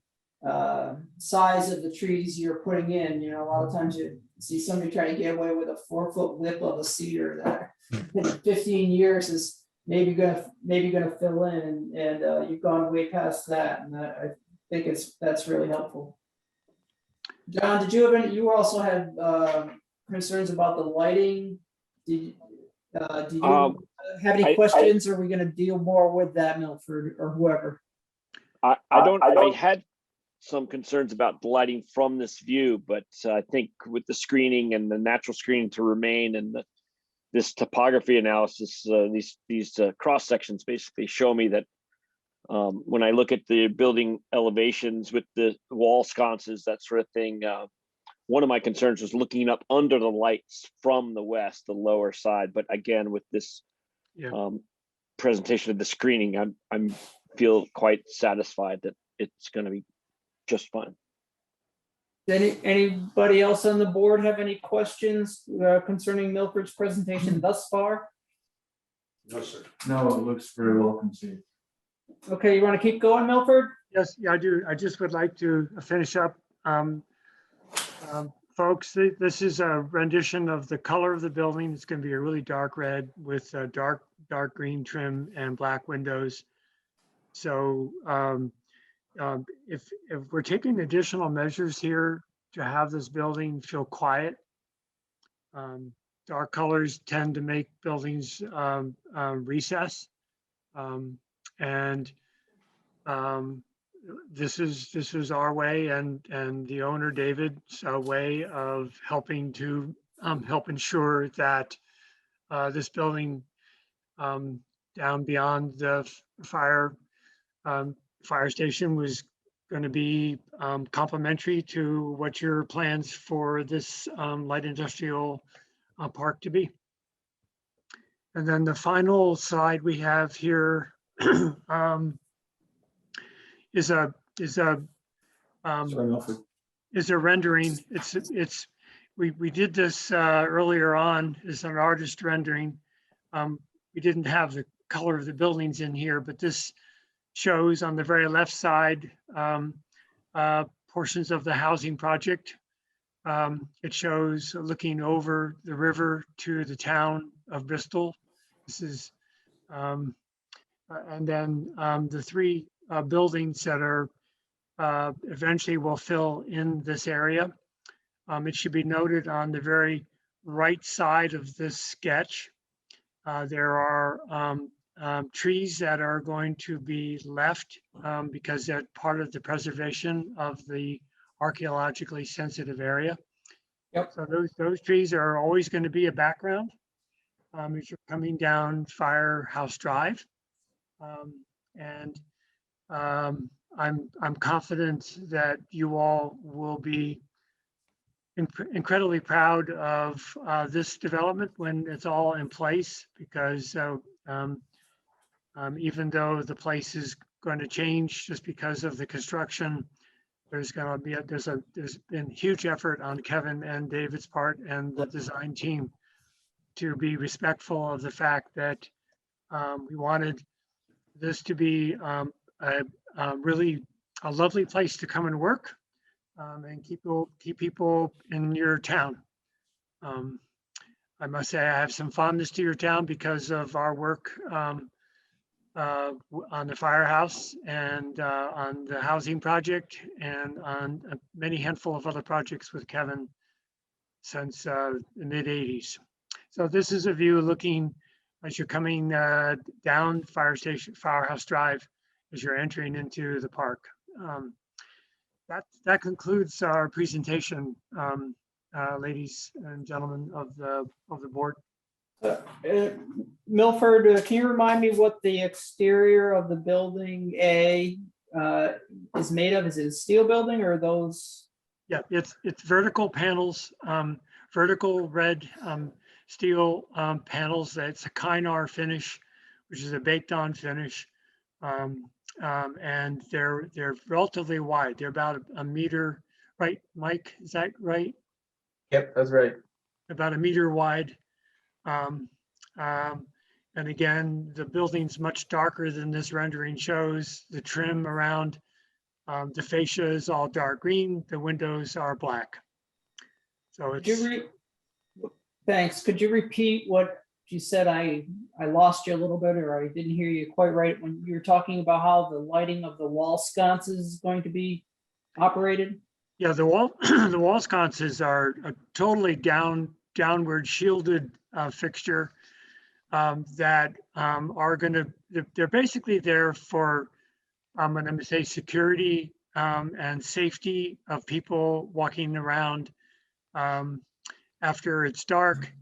size of the trees you're putting in. A lot of times you see somebody trying to get away with a 4-foot whip of a cedar that in 15 years is maybe gonna fill in, and you've gone way past that, and I think that's really helpful. John, did you have any? You also had concerns about the lighting. Do you have any questions? Or are we going to deal more with that, Milford, or whoever? I had some concerns about the lighting from this view, but I think with the screening and the natural screening to remain, and this topography analysis, these cross sections basically show me that when I look at the building elevations with the wall sconces, that sort of thing, one of my concerns was looking up under the lights from the west, the lower side. But again, with this presentation of the screening, I'm feel quite satisfied that it's going to be just fine. Anybody else on the board have any questions concerning Milford's presentation thus far? No, sir. No, it looks very well conceived. Okay, you want to keep going, Milford? Yes, yeah, I do. I just would like to finish up. Folks, this is a rendition of the color of the building. It's going to be a really dark red with dark green trim and black windows. So if we're taking additional measures here to have this building feel quiet, dark colors tend to make buildings recess. And this is our way and the owner David's way of helping to help ensure that this building down beyond the fire station was going to be complementary to what your plans for this light industrial park to be. And then the final slide we have here is a rendering. we did this earlier on as an artist rendering. We didn't have the color of the buildings in here, but this shows on the very left side portions of the housing project. It shows looking over the river to the town of Bristol. This is, and then the three buildings that are eventually will fill in this area. It should be noted on the very right side of this sketch, there are trees that are going to be left because they're part of the preservation of the archaeologically sensitive area. Yep. So those trees are always going to be a background as you're coming down Firehouse Drive. I'm confident that you all will be incredibly proud of this development when it's all in place, because even though the place is going to change just because of the construction, there's been huge effort on Kevin and David's part and the design team to be respectful of the fact that we wanted this to be really a lovely place to come and work and keep people in your town. I must say I have some fondness to your town because of our work on the firehouse and on the housing project and on a many handful of other projects with Kevin since the mid 80s. So this is a view looking as you're coming down Firehouse Drive as you're entering into the park. That concludes our presentation, ladies and gentlemen of the board. Milford, can you remind me what the exterior of the building A is made of? Is it a steel building or those? Yeah, it's vertical panels, vertical red steel panels. That's a Kynar finish, which is a baked on finish. And they're relatively wide. They're about a meter, right, Mike? Is that right? Yep, that's right. About a meter wide. And again, the building's much darker than this rendering shows. The trim around the fascia is all dark green. The windows are black. So it's. Thanks. Could you repeat what you said? I lost you a little bit, or I didn't hear you quite right when you were talking about how the lighting of the wall sconces is going to be operated. Yeah, the wall sconces are a totally downward shielded fixture that are going to. They're basically there for I'm going to say security and safety of people walking around after it's dark.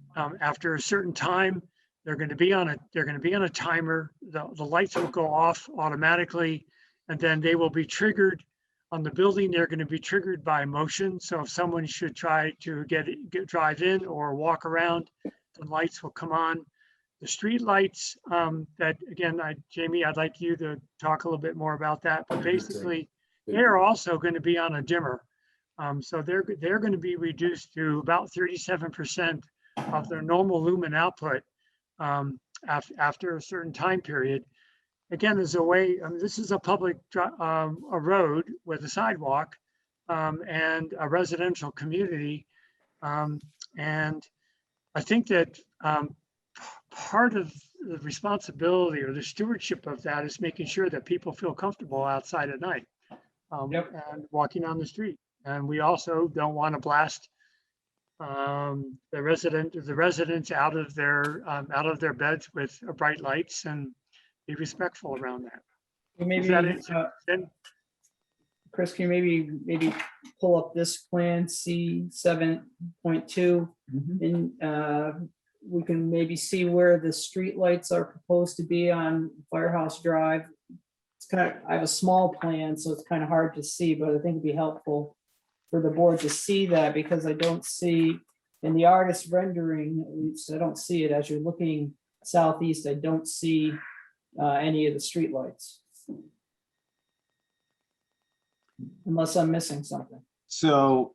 After a certain time, they're going to be on a timer. The lights will go off automatically, and then they will be triggered on the building. They're going to be triggered by motion. So if someone should try to drive in or walk around, the lights will come on. The street lights that again, Jamie, I'd like you to talk a little bit more about that. But basically, they're also going to be on a dimmer. So they're going to be reduced to about 37% of their normal lumen output after a certain time period. Again, as a way, this is a public a road with a sidewalk and a residential community. And I think that part of the responsibility or the stewardship of that is making sure that people feel comfortable outside at night and walking on the street. And we also don't want to blast the residents out of their beds with bright lights, and be respectful around that. Maybe Chris, can you maybe pull up this plan C7.2 and we can maybe see where the street lights are proposed to be on Firehouse Drive. It's I have a small plan, so it's kind of hard to see, but I think it'd be helpful for the board to see that, because I don't see in the artist rendering, at least I don't see it. As you're looking southeast, I don't see any of the street lights, unless I'm missing something. So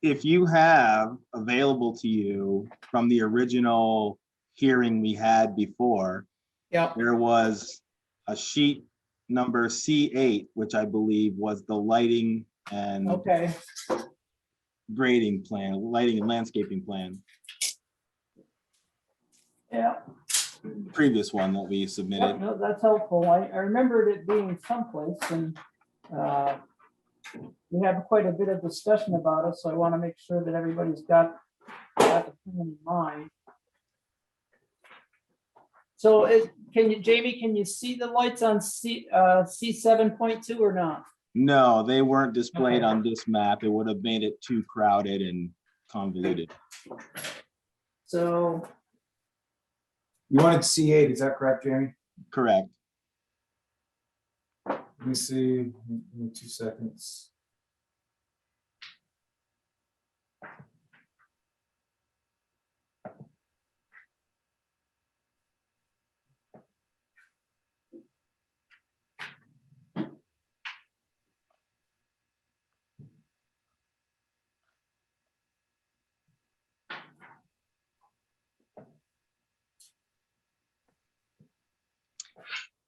if you have available to you from the original hearing we had before, Yeah, there was a sheet number C8, which I believe was the lighting and okay. grading plan, lighting and landscaping plan, Yeah, previous one that we yep, submitted. no, that's helpful. I remembered it being someplace and we have quite a bit of discussion about it, so I want to make sure that everybody's got the plan in mind. So Jamie, can you see the lights on C7.2 or not? No, they weren't displayed Okay. on this map. It would have made it too crowded and convoluted. So, You wanted C8, is that correct, Jamie? Correct. Let me see, give me 2 seconds.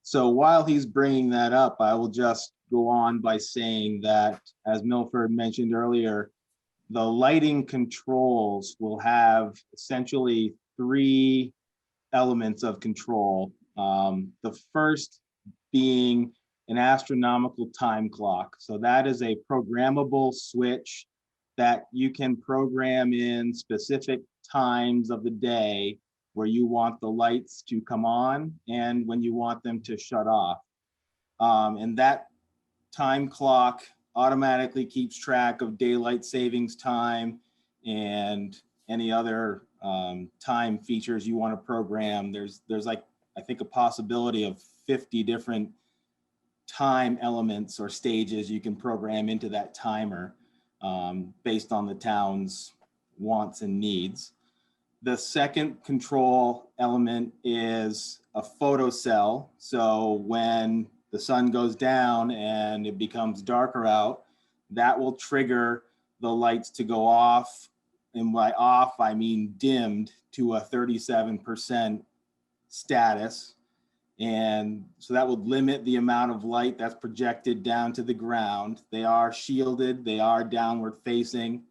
So while he's bringing that up, I will just go on by saying that, as Milford mentioned earlier, the lighting controls will have essentially 3 elements of control. The first being an astronomical time clock. So that is a programmable switch that you can program in specific times of the day where you want the lights to come on and when you want them to shut off. And that time clock automatically keeps track of daylight savings time and any other time features you want to program. There's like, I think, a possibility of 50 different time elements or stages you can program into that timer based on the town's wants and needs. The second control element is a photocell. So when the sun goes down and it becomes darker out, that will trigger the lights to go off. And by off, I mean dimmed to a 37% status. And so that would limit the amount of light that's projected down to the ground. They are shielded, they are downward facing.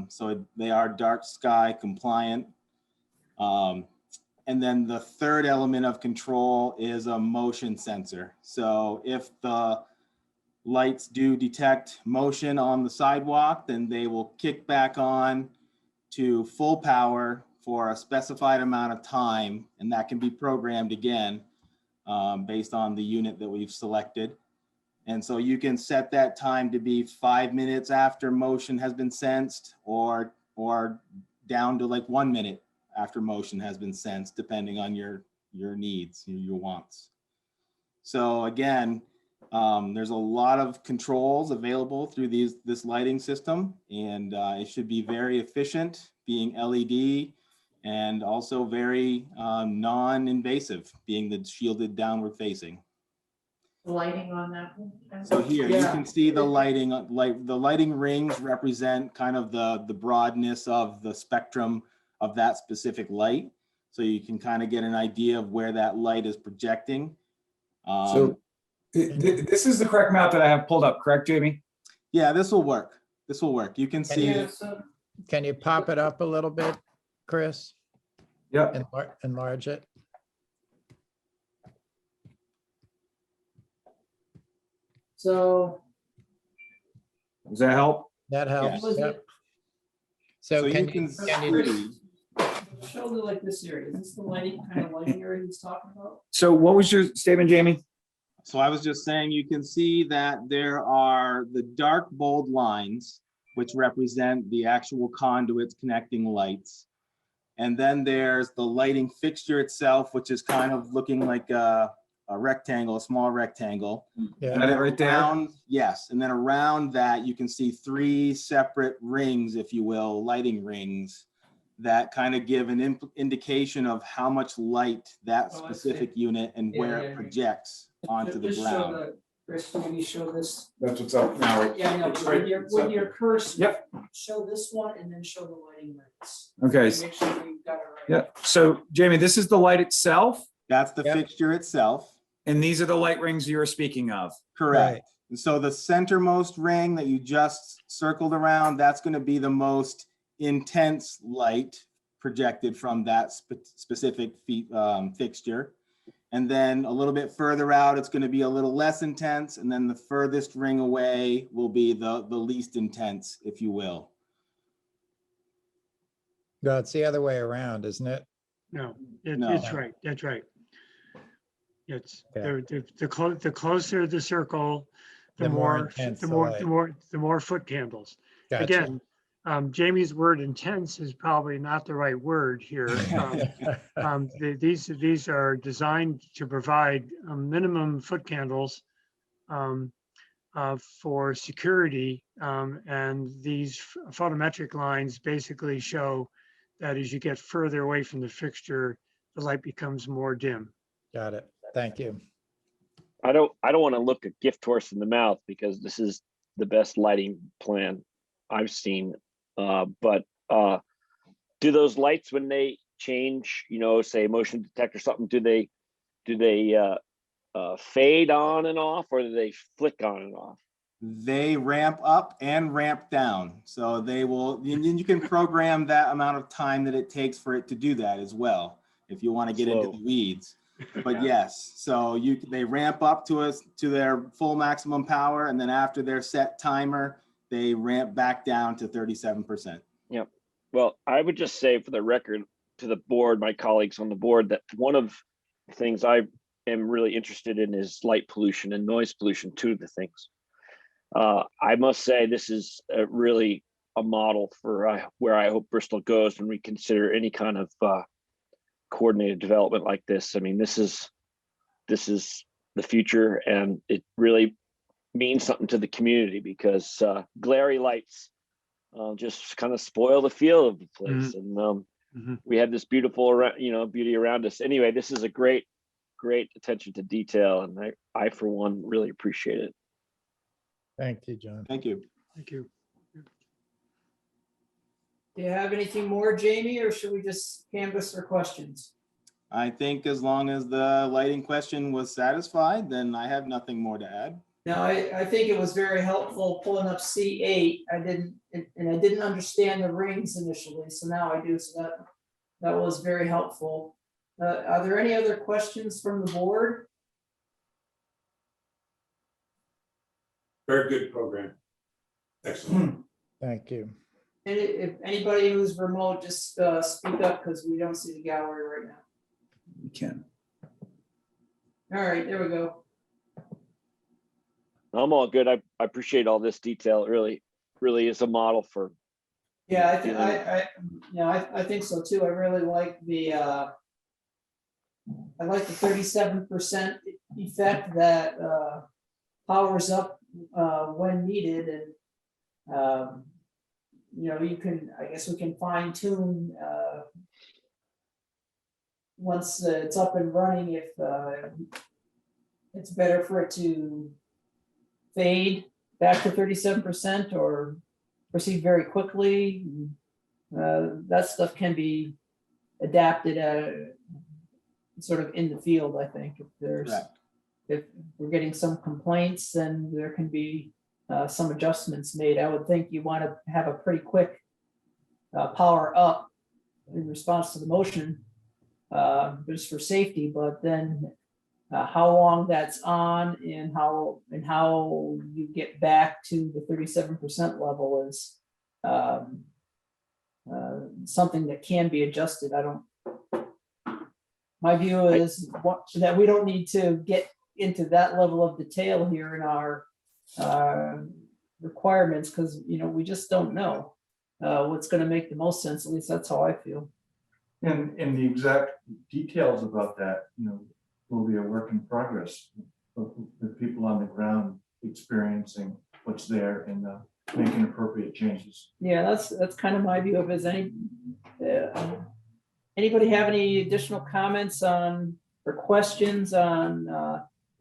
So they are dark sky compliant. And then the third element of control is a motion sensor. So if the lights do detect motion on the sidewalk, then they will kick back on to full power for a specified amount of time. And that can be programmed again based on the unit that we've selected. And so you can set that time to be 5 minutes after motion has been sensed or down to like 1 minute after motion has been sensed, depending on your needs, your wants. So again, there's a lot of controls available through this lighting system, and it should be very efficient, being LED, and also very non-invasive, being the shielded downward facing. Lighting on that one. So here you Yeah. can see the lighting, the lighting rings represent kind of the broadness of the spectrum of that specific light. So you can kind of get an idea of where that light is projecting. So this is the correct map that I have pulled up, correct, Jamie? Yeah, this will work. This will work. You can see. yeah, so, Can you pop it up a little bit, Chris? Yep. Enlarge it. so Does that help? That helps. was Yep. it, So you can can you, show me like this area, is this the lighting, kind of lighting area he's talking about? So what was your statement, Jamie? So I was just saying, you can see that there are the dark bold lines, which represent the actual conduits connecting lights. And then there's the lighting fixture itself, which is kind of looking like a rectangle, a small rectangle. yeah, Got it right there. Around, yes, and then around that, you can see 3 separate rings, if you will, lighting rings, that kind of give an indication of how much light that Oh, I see. specific unit and Yeah, where yeah, it yeah. projects onto the Just show ground. Chris, maybe show this. That's what's up now, right? Yeah, I know, It's but right- with your, it's up. with your cursor. Yep. Show this one and then show the lighting rings. Okay, Make sure you've got it right. yeah, so Jamie, this is the light itself, That's the Yep. fixture itself. and these are the light rings you were speaking of. Correct. And so the centermost ring that you just circled around, that's going to be the most intense light projected from that specific fixture. And then a little bit further out, it's going to be a little less intense. And then the furthest ring away will be the least intense, if you will. No, it's the other way around, isn't it? No, No. it's right, that's right. It's, Okay. the closer the circle, the The more more, intense the the more, light. the more foot candles. Gotcha. Again, Jamie's word intense is probably not the right word here. These are designed to provide minimum foot candles for security. And these photometric lines basically show that as you get further away from the fixture, the light becomes more dim. Got it. Thank you. I don't want to look a gift horse in the mouth because this is the best lighting plan I've seen. But do those lights, when they change, say motion detector or something, do they fade on and off, or do they flick on and off? They ramp up and ramp down. So they will, you can program that amount of time that it takes for it to do that as well, if you want to get into Slow. the weeds. But yes, so they ramp up to their full maximum power, and then after their set timer, they ramp back down to 37%. Yep. Well, I would just say for the record to the board, my colleagues on the board, that one of the things I am really interested in is light pollution and noise pollution, two of the things. I must say this is really a model for where I hope Bristol goes when we consider any kind of coordinated development like this. I mean, this is the future, and it really means something to the community, because glary lights just kind of spoil the feel of the place. And we have this beautiful beauty around us. Anyway, this is a great attention to detail, and I for one really appreciate it. Thank you, John. Thank you. Thank you. Do you have anything more, Jamie, or should we just canvass for questions? I think as long as the lighting question was satisfied, then I have nothing more to add. No, I think it was very helpful pulling up C8. I didn't understand the rings initially, so now I do. So that was very helpful. Are there any other questions from the board? Very good program. Excellent. Thank you. And if anybody who's remote, just speak up, because we don't see the gallery right now. You can. All right, there we go. I'm all good. I appreciate all this detail. It really is a model for. Yeah, I think so too. I really like the 37% effect that powers up when needed, and I guess we can fine tune once it's up and running if it's better for it to fade back to 37% or proceed very quickly. That stuff can be adapted sort of in the field, I think. If we're getting some complaints, then there can be some adjustments made. I would think you want to have a pretty quick power up in response to the motion, just for safety, but then how long that's on and how you get back to the 37% level is something that can be adjusted. My view is that we don't need to get into that level of detail here in our requirements, because we just don't know what's going to make the most sense. At least that's how I feel. And the exact details about that, will be a work in progress with people on the ground experiencing what's there and making appropriate changes. Yeah, that's kind of my view of it. Anybody have any additional comments on or questions on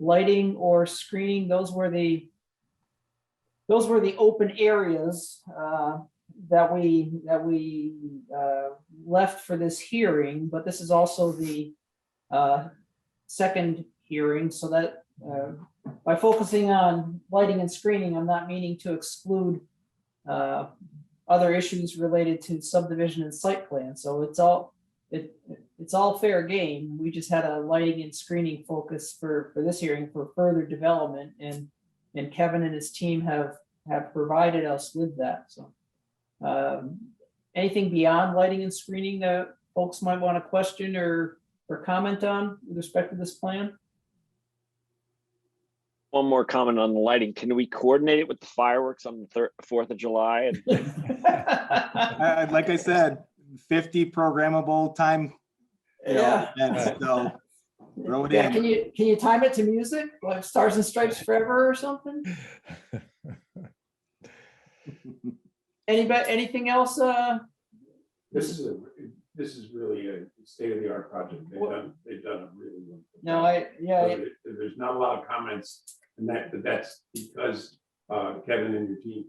lighting or screening. Those were the open areas that we left for this hearing, but this is also the second hearing, so that by focusing on lighting and screening, I'm not meaning to exclude other issues related to subdivision and site plan. So it's all fair game. We just had a lighting and screening focus for this hearing for further development, and Kevin and his team have provided us with that. So anything beyond lighting and screening that folks might want to question or comment on with respect to this plan? One more comment on the lighting. Can we coordinate it with the fireworks on the 4th of July? Like I said, 50 programmable time. Yeah. And so throw it Yeah, in. can you time it to music, like Stars and Stripes Forever or something? Anything else? This is really a state-of-the-art project. They've done a really wonderful job. No, So there's not a lot of comments, and that's because Kevin and your team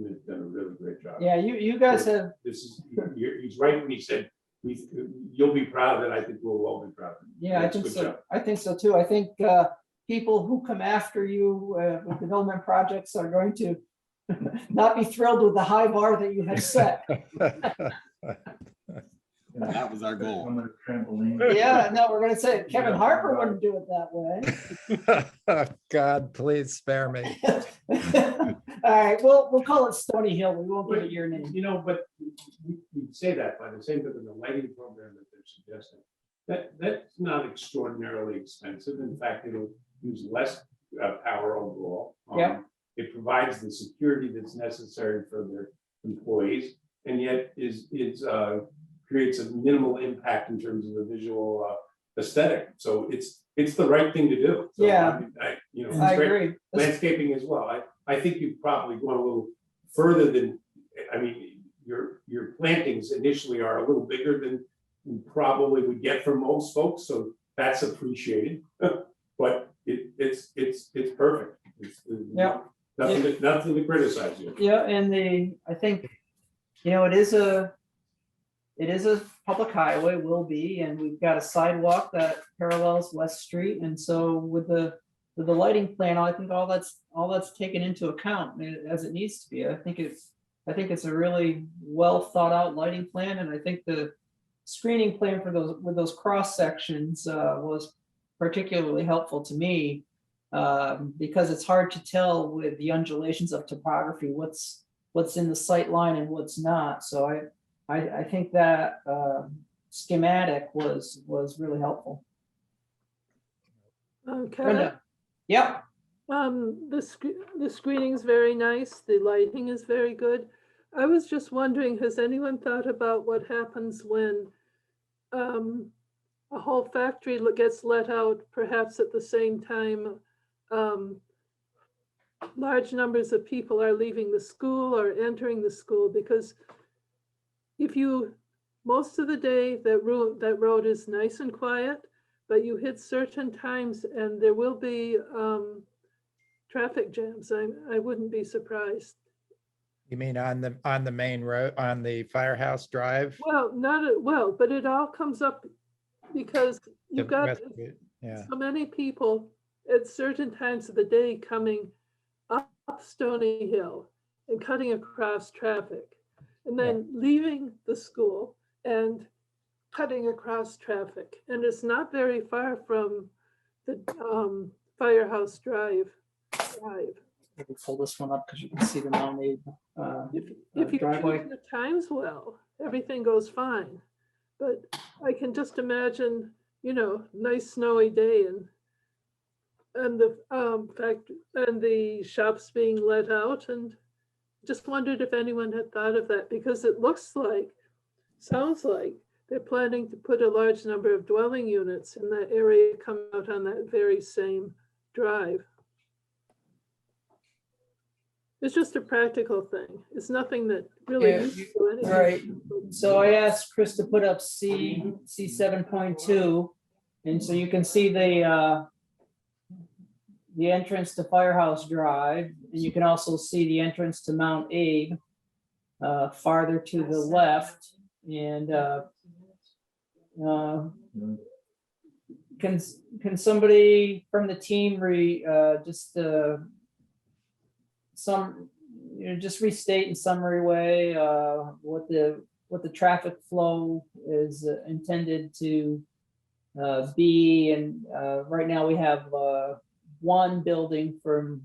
have done a really great job. yeah, you guys have, He's right when he said, you'll be proud of it. I think we'll all be proud of it. yeah, I That's think good so. job. I think so too. I think people who come after you with development projects are going to not be thrilled with the high bar that you have set. That was our goal. On the trampoline. Yeah, no, we're gonna say Kevin Harper wouldn't do it that way. God, please spare me. All right, we'll call it Stony Hill. We won't give it your name. You know, but we say that by the same token, the lighting program that they're suggesting, that's not extraordinarily expensive. In fact, it'll use less power overall. Yeah. It provides the security that's necessary for their employees, and yet creates a minimal impact in terms of the visual aesthetic. So it's the right thing to do. So, Yeah. I I agree. Landscaping as well. I think you've probably gone a little further than, your plantings initially are a little bigger than you probably would get from most folks, so that's appreciated. But it's perfect. Yeah. Nothing to criticize you. Yeah, and I think, it is a public highway, will be, and we've got a sidewalk that parallels West Street. And so with the lighting plan, I think all that's taken into account as it needs to be. I think it's a really well thought out lighting plan, and I think the screening plan for those cross sections was particularly helpful to me, because it's hard to tell with the undulations of topography what's in the sight line and what's not. So I think that schematic was really helpful. Okay. Brenda? Yep. The screening is very nice. The lighting is very good. I was just wondering, has anyone thought about what happens when a whole factory gets let out, perhaps at the same time large numbers of people are leaving the school or entering the school? Because most of the day that road is nice and quiet, but you hit certain times and there will be traffic jams. I wouldn't be surprised. You mean on the main road, on the Firehouse Drive? Well, but it all comes up because you've got Yeah. so many people at certain times of the day coming up Stony Hill and cutting across traffic, and then leaving the school and cutting across traffic. And it's not very far from the Firehouse Drive. Let me pull this one up because you can see them on the If you driveway. choose the times well, everything goes fine. But I can just imagine, nice snowy day and the shops being let out, and just wondered if anyone had thought of that, because it sounds like they're planning to put a large number of dwelling units in that area, come out on that very same drive. It's just a practical thing. It's nothing that really needs to do anything. Right. So I asked Chris to put up C 7.2, and so you can see the the entrance to Firehouse Drive, and you can also see the entrance to Mount Abe farther to the left. And can somebody from the team just restate in summary way what the traffic flow is intended to be? And right now we have one building from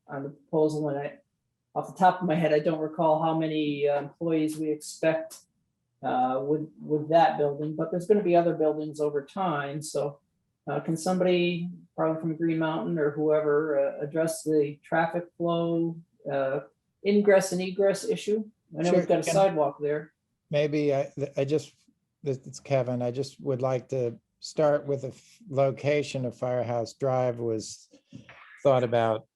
on the proposal, and off the top of my head, I don't recall how many employees we expect with that building, but there's going to be other buildings over time. So can somebody, probably from Green Mountain or whoever, address the traffic flow, ingress and egress issue? I know Sure. we've got a sidewalk there. Maybe it's Kevin, I just would like to start with the location of Firehouse Drive was thought about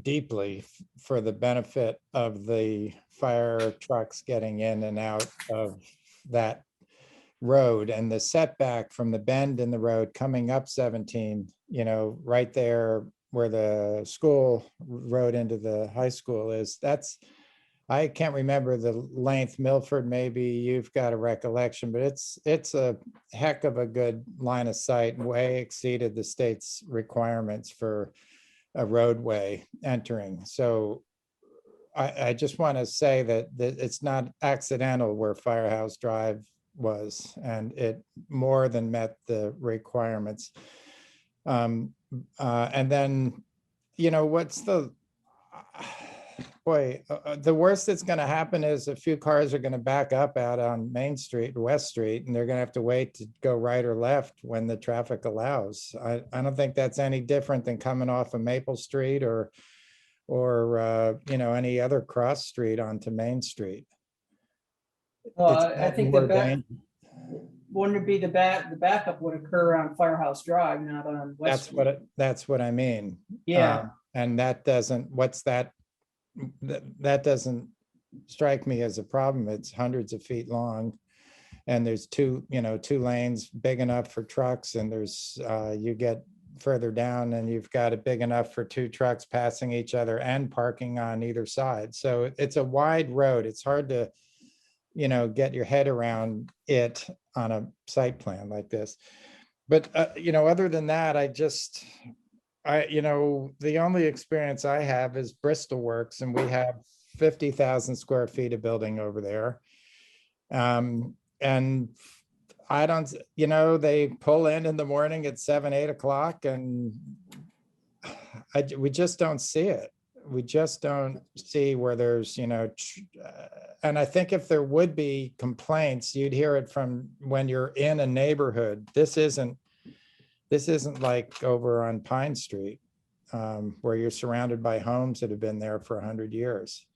deeply for the benefit of the fire trucks getting in and out of that road, and the setback from the bend in the road coming up 17, right there where the school road into the high school is. I can't remember the length. Milford, maybe you've got a recollection, but it's a heck of a good line of sight, way exceeded the state's requirements for a roadway entering. So I just want to say that it's not accidental where Firehouse Drive was, and it more than met the requirements. And then, what's the worst that's going to happen is a few cars are going to back up out on Main Street, West Street, and they're going to have to wait to go right or left when the traffic allows. I don't think that's any different than coming off of Maple Street or any other cross street onto Main Street. Well, It's I not think more danger- wouldn't it be the backup would occur on Firehouse Drive, not on West Street? That's what I mean. Yeah. And that doesn't strike me as a problem. It's hundreds of feet long, and there's two lanes big enough for trucks, and there's you get further down and you've got it big enough for two trucks passing each other and parking on either side. So it's a wide road. It's hard to get your head around it on a site plan like this. But other than that, the only experience I have is Bristol Works, and we have 50,000 square feet of building over there. And I don't, they pull in the morning at 7, 8 o'clock, and we just don't see it. We just don't see where there's, and I think if there would be complaints, you'd hear it from when you're in a neighborhood. This isn't like over on Pine Street, where you're surrounded by homes that have been there for 100 years.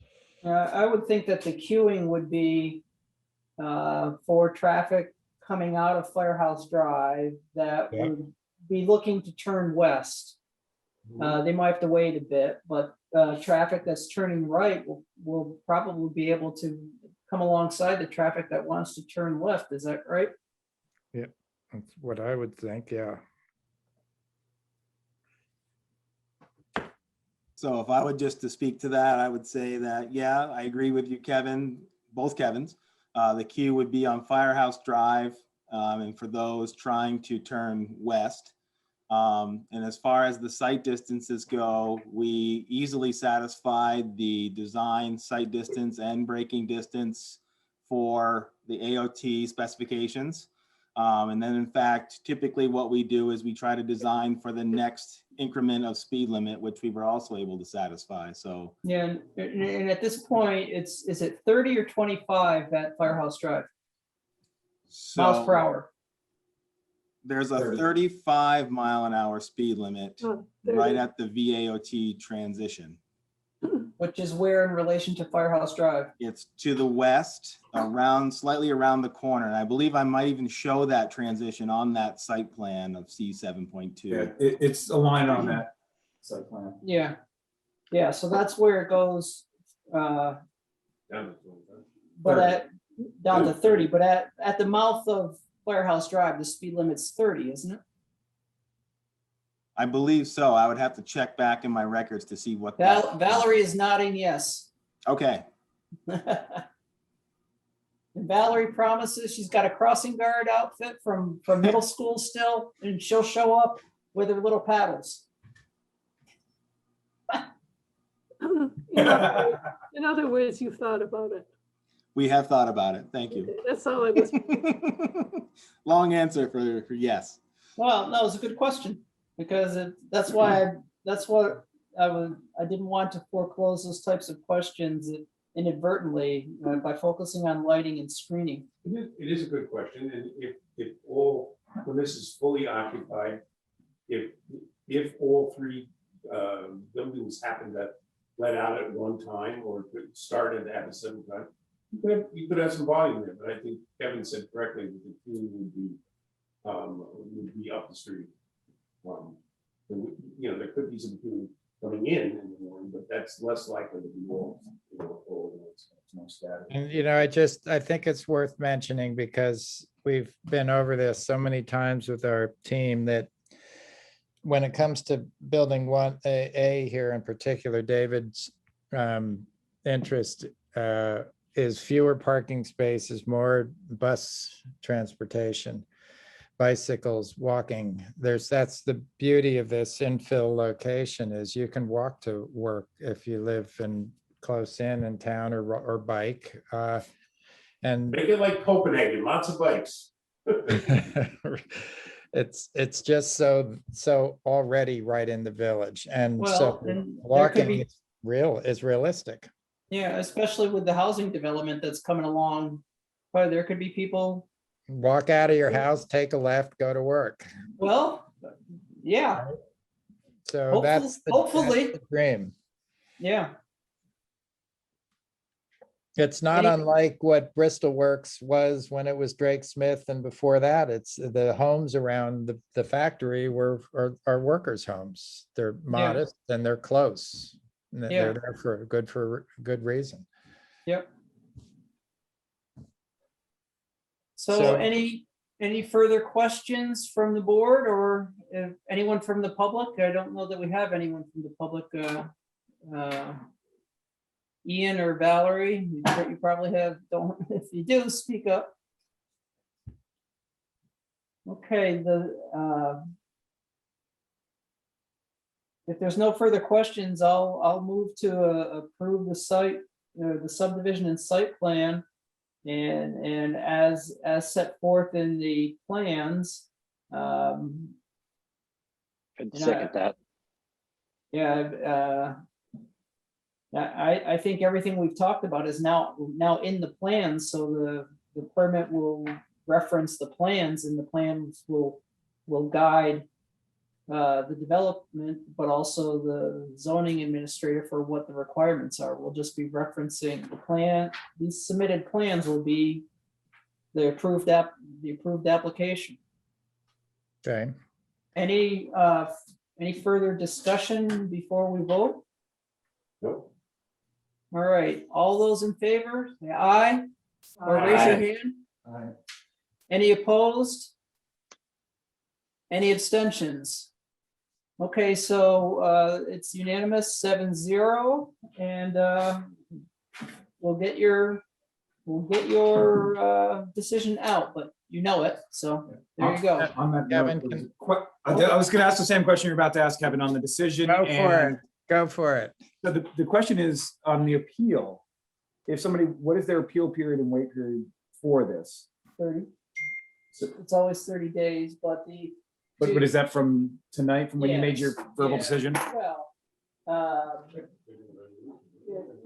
I would think that the queuing would be for traffic coming out of Firehouse Drive that Yeah. would be looking to turn west. They might have to wait a bit, but traffic that's turning right will probably be able to come alongside the traffic that wants to turn left. Is that right? Yeah, that's what I would think. Yeah. So if I would just to speak to that, I would say that, yeah, I agree with you, Kevin, both Kevins. The queue would be on Firehouse Drive, and for those trying to turn west. And as far as the site distances go, we easily satisfied the design site distance and braking distance for the AOT specifications. And then in fact, typically what we do is we try to design for the next increment of speed limit, which we were also able to satisfy. So Yeah, and at this point, is it 30 or 25 at Firehouse Drive? Miles per hour? there's a 35 mile an hour speed limit right at the VAOT transition. Which is where in relation to Firehouse Drive? It's to the west, slightly around the corner. And I believe I might even show that transition on that site plan of C7.2. Yeah, it's aligned on that site plan. Yeah, yeah, so that's where it goes, Down but down to 30, but at the mouth of Firehouse Drive, the speed limit's 30, isn't it? I believe so. I would have to check back in my records to see what that. Valerie is nodding yes. Okay, And Valerie promises she's got a crossing guard outfit from middle school still, and she'll show up with her little paddles. In other words, you thought about it. we have thought about it. Thank you. That's all I was, Long answer for yes. Well, no, it's a good question, because that's what I didn't want to foreclose those types of questions inadvertently by focusing on lighting and screening. It is a good question, and if all, when this is fully occupied, if all three buildings happen to let out at one time or started at the same time, you could have some volume there, but I think Kevin said correctly that the queue would be up the street. There could be some queue coming in the morning, but that's less likely to be all static. And, I think it's worth mentioning because we've been over this so many times with our team that when it comes to building 1A here in particular, David's interest is fewer parking spaces, more bus transportation, bicycles, walking. That's the beauty of this infill location is you can walk to work if you live close in town or bike. And Make it like Copenhagen, lots of bikes. it's just so already right in the village, and Well, so and there could walking be, is realistic. yeah, especially with the housing development that's coming along, but there could be people, Walk out of your house, take a left, go to work. well, yeah, So that's hopefully. the dream. yeah. It's not Any- unlike what Bristol Works was when it was Drake Smith, and before that, it's the homes around the factory are workers' homes. They're modest and they're close. And Yeah. they're there for good reason. Yep. So- So any further questions from the board or if anyone from the public? I don't know that we have anyone from the public. Ian or Valerie, you probably have, don't, if you do, speak up. Okay, if there's no further questions, I'll move to approve the site, the subdivision and site plan. And as set forth in the plans. And And second that. Yeah, I think everything we've talked about is now in the plans, so the permit will reference the plans and the plans will guide the development, but also the zoning administrator for what the requirements are. We'll just be referencing the plan. These submitted plans will be the approved application. Okay. Any further discussion before we vote? Nope. All right, all those in favor, say aye, or raise your hand. Any opposed? Any abstentions? Okay, so it's unanimous 7-0, and we'll get your decision out, but you know it, so there you go. On that Kevin, note, I was gonna ask the same question you're about to ask, Kevin, on the decision. Go for and it. Go for it. So the question is on the appeal, what is their appeal period and wait period for this? 30. So it's always 30 days, but But is that from tonight, from when you made your Yes, verbal yeah. decision? well,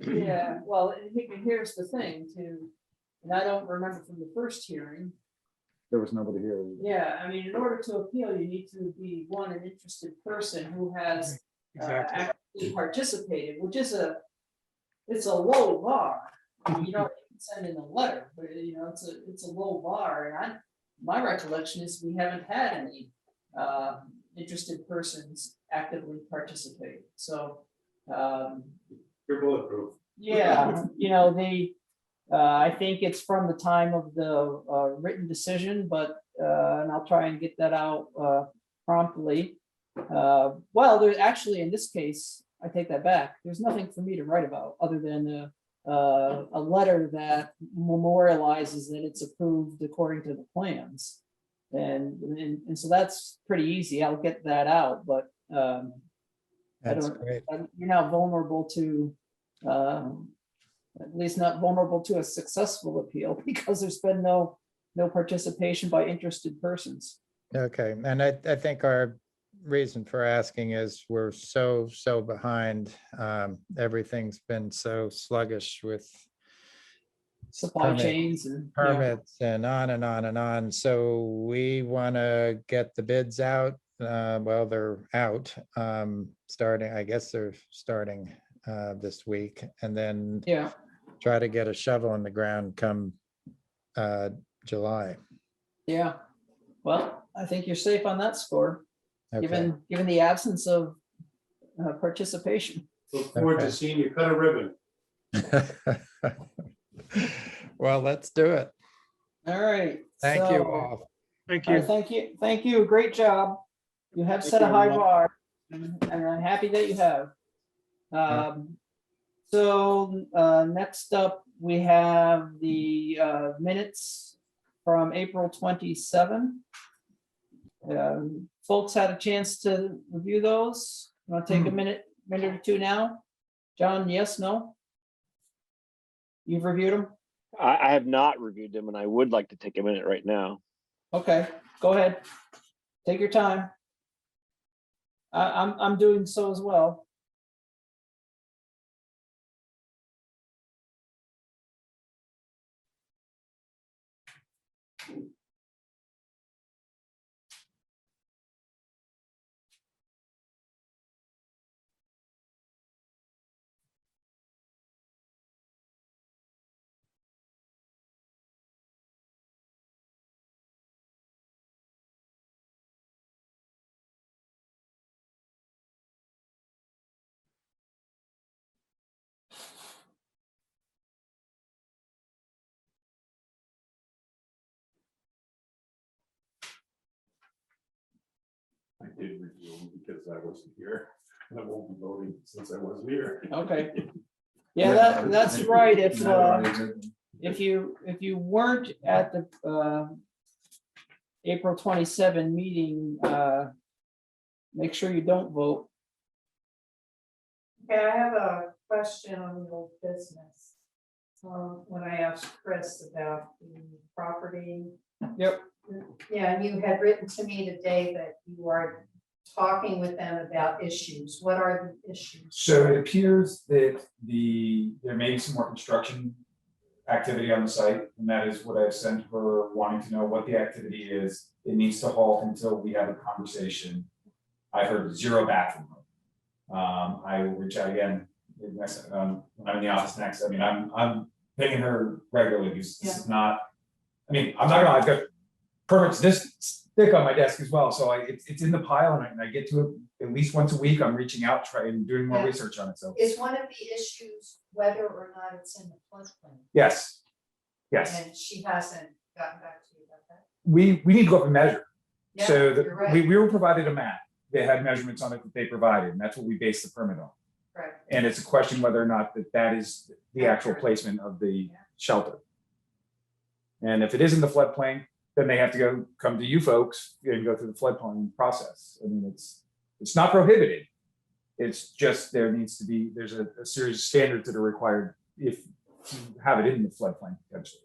yeah, well, here's the thing too, and I don't remember from the first hearing. There was nobody here. Yeah, I mean, in order to appeal, you need to be an interested person who has actively participated, which is it's a low bar. You know, you can send in a letter, but it's a low bar, and my recollection is we haven't had any interested persons actively participate, so. You're bulletproof. Yeah, I think it's from the time of the written decision, but, and I'll try and get that out promptly. Well, there actually, in this case, I take that back. There's nothing for me to write about other than a letter that memorializes that it's approved according to the plans. And so that's pretty easy. I'll get that out, but I That's don't, great. you're not vulnerable to, at least not vulnerable to a successful appeal because there's been no participation by interested persons. Okay, and I think our reason for asking is we're so behind. Everything's been so sluggish with Supply Permit- chains and. yeah. permits and on and on and on. So we want to get the bids out. Well, they're out, starting, I guess they're starting this week, and then Yeah, try to get a shovel in the ground come July. yeah. Well, I think you're safe on that score, Okay. given the absence of participation. Look forward to Okay. seeing you cut a ribbon. Well, let's do it. All right. Thank you so- all. Thank all right, you. thank you. Thank you. Great job. You have Thank set a you, high everyone. bar, and I'm happy that you have. So next up, we have the minutes from April 27. Folks had a chance to review those. Want to take a minute or two now? John, yes, no? You've reviewed them? I have not reviewed them, and I would like to take a minute right now. Okay, go ahead. Take your time. I'm doing so as well. I did review them because I wasn't here. And I won't be voting since I wasn't here. Okay. Yeah, that's right. If you weren't at the April 27 meeting, make sure you don't vote. Okay, I have a question on the old business. When I asked Chris about the property. Yep. Yeah, and you had written to me today that you are talking with them about issues. What are the issues? So it appears that there may be some more construction activity on the site, and that is what I've sent her, wanting to know what the activity is. It needs to halt until we have a conversation. I heard 0 back from her. I will reach out again next, when I'm in the office next. I mean, I'm pinging her regularly because this is not, I mean, I'm not gonna, I've got permits this thick on my desk as well, so it's in the pile, and I get to it at least once a week. I'm reaching out, trying, doing more Yeah. research on it, so. Is one of the issues whether or not it's in the floodplain? Yes, And she hasn't gotten back to you about that? we need to go up and measure. Yeah, So you're right. we were provided a map that had measurements on it that they provided, and that's what we based the permit on. Correct. And it's a question whether or not that is the actual placement of the shelter. And if it is in the floodplain, then they have to come to you folks and go through the floodplain process. I mean, it's not prohibited. It's just there's a series of standards that are required if you have it in the floodplain potentially.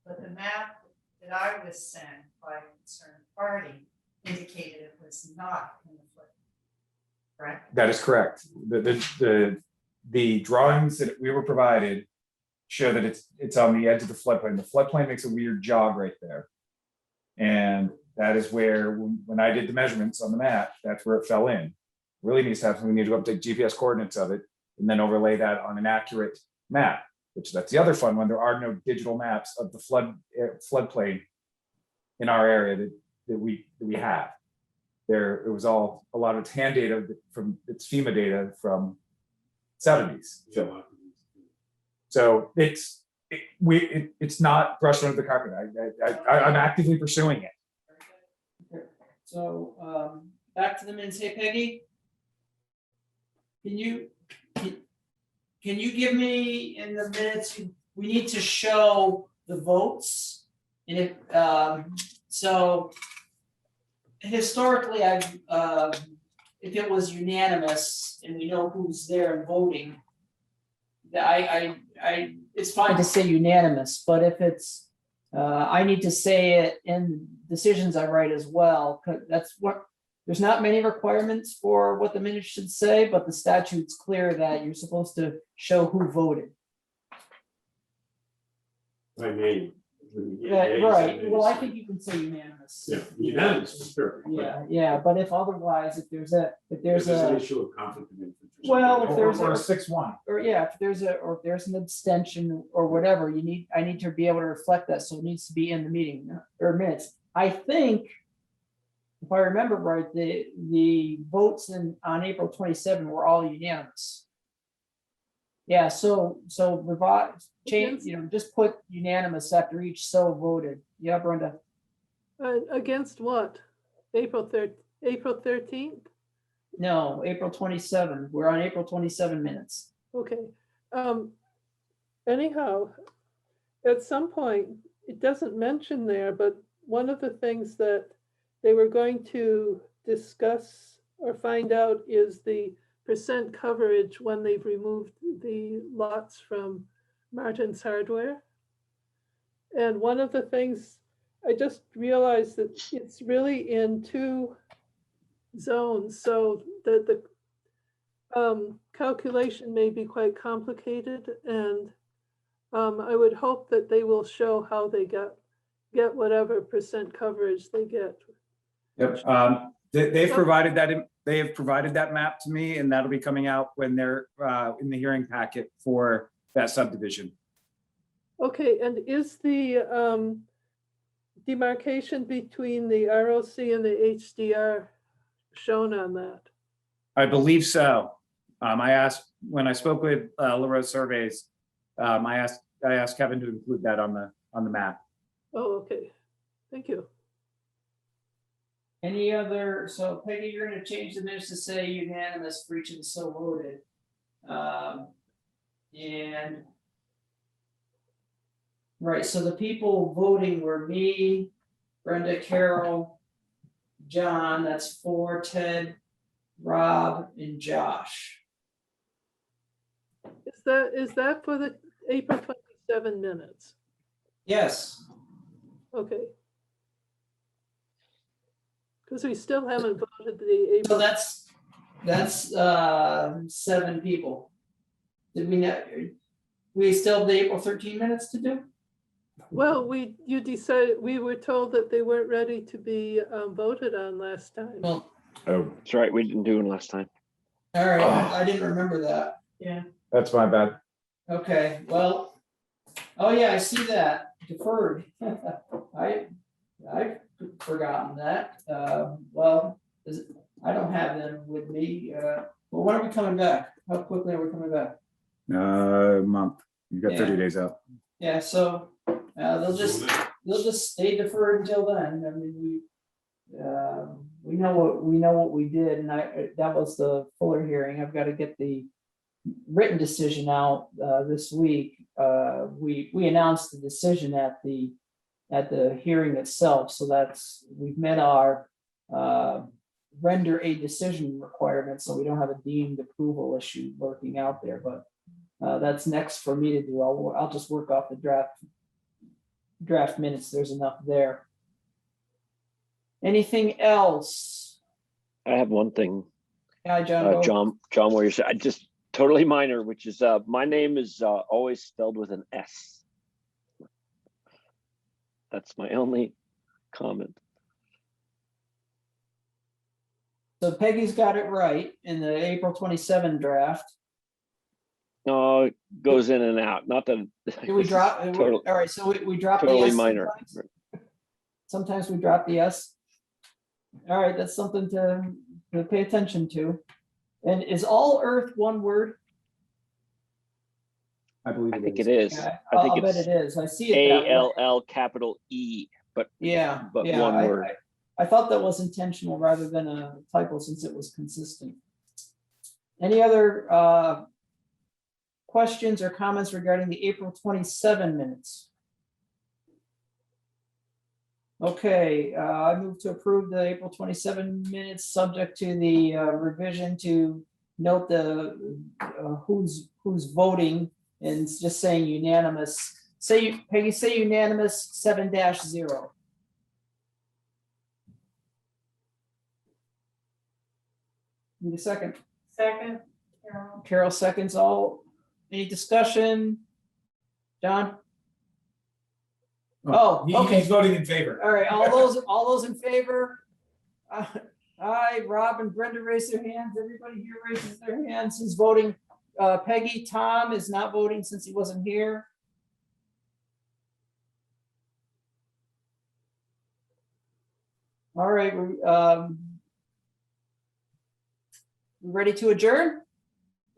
But the map that I was sent by a concerned party indicated it was not in the flood. Correct? That is correct. The drawings that we were provided show that it's on the edge of the floodplain. The floodplain makes a weird jog right there. And that is where, when I did the measurements on the map, that's where it fell in. Really needs to happen. We need to update GPS coordinates of it and then overlay that on an accurate map, which that's the other fun one. There are no digital maps of the floodplain in our area that we have. It was a lot of it's hand data it's FEMA data from 70s. So it's not brushed under the carpet. I'm actively pursuing it. So, back to the minutes. Hey, Peggy? Can you give me in the minutes, we need to show the votes. And if, so historically, if it was unanimous and we know who's there and voting, it's fine to say unanimous, but if it's, I need to say it in decisions I write as well, because that's what, there's not many requirements for what the minutes should say, but the statute's clear that you're supposed to show who voted. By name. Yeah, right, well, I think you can say unanimous. Yeah, unanimous, for sure. but Yeah, but if otherwise, if there's an an issue of conflict of interest. Well, if there's Or a- 6-1. or yeah, if there's an abstention or whatever, I need to be able to reflect that, so it needs to be in the meeting or minutes. I think, if I remember right, the votes on April 27 were all unanimous. Yeah, so revise, change, just put unanimous after each so voted. Yeah, Brenda. Against what? April 13th? No, April 27. We're on April 27 minutes. Okay. Anyhow, at some point, it doesn't mention there, but one of the things that they were going to discuss or find out is the percent coverage when they've removed the lots from Martin's Hardware. And one of the things, I just realized that it's really in 2 zones, so that the calculation may be quite complicated, and I would hope that they will show how they get whatever percent coverage they get. Yep. They've provided that. They have provided that map to me, and that'll be coming out when they're in the hearing packet for that subdivision. Okay, and is the demarcation between the ROC and the HDR shown on that? I believe so. I asked when I spoke with LaRose Surveys. I asked Kevin to include that on the map. Oh, okay. Thank you. Any other, so Peggy, you're gonna change the minutes to say unanimous for each of the so voted. And right, so the people voting were me, Brenda, Carol, John, that's 4, Ted, Rob, and Josh. Is that for the April 27 minutes? Yes. Okay. Because we still haven't voted the So April. that's 7 people. Did we not, we still have the April 13 minutes to do? Well, you decided, we were told that they weren't ready to be voted on last time. Well, Oh, that's right. We didn't do it last time. all right, I didn't remember that. Yeah. That's my bad. Okay, well, oh yeah, I see that, deferred. I've forgotten that. Well, I don't have them with me. Well, when are we coming back? How quickly are we coming back? Month. You've got 30 Yeah. days out. Yeah, so they'll just stay deferred until then. I mean, we know what we did, and that was the Fuller hearing. I've got to get the written decision out this week. We announced the decision at the hearing itself, so we've met our render a decision requirement, so we don't have a deemed approval issue lurking out there. But that's next for me to do. I'll just work off the draft minutes. There's enough there. Anything else? I have one thing, Hi, John. John Warrior. I just totally minor, which is my name is always spelled with an S. That's my only comment. So Peggy's got it right in the April 27 draft. No, it goes in and out. Not that. Did we drop? Total, All right, so we dropped the totally S minor. sometimes? Sometimes we drop the S. All right, that's something to pay attention to. And is all Earth one word? I believe I think it is. Yeah, I think I'll bet it's it is. I see it that way. ALL capital E, but Yeah, but yeah, one word. I thought that was intentional rather than a typo since it was consistent. Any other questions or comments regarding the April 27 minutes? Okay, I move to approve the April 27 minutes, subject to the revision to note the who's voting and just saying unanimous. Peggy, say unanimous 7-0. Need a second. Second, Carol. Carol seconds all. Any discussion? John? Oh, okay. He's voting in favor. All right, all those in favor? Aye, Rob and Brenda raise their hands. Everybody here raises their hands. Who's voting? Peggy, Tom is not voting since he wasn't here. All right, we ready to adjourn?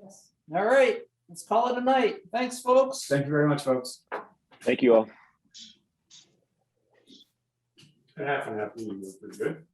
Yes. All right, let's call it a night. Thanks, folks. Thank you very much, folks. Thank you all. Half and half, meeting was pretty good.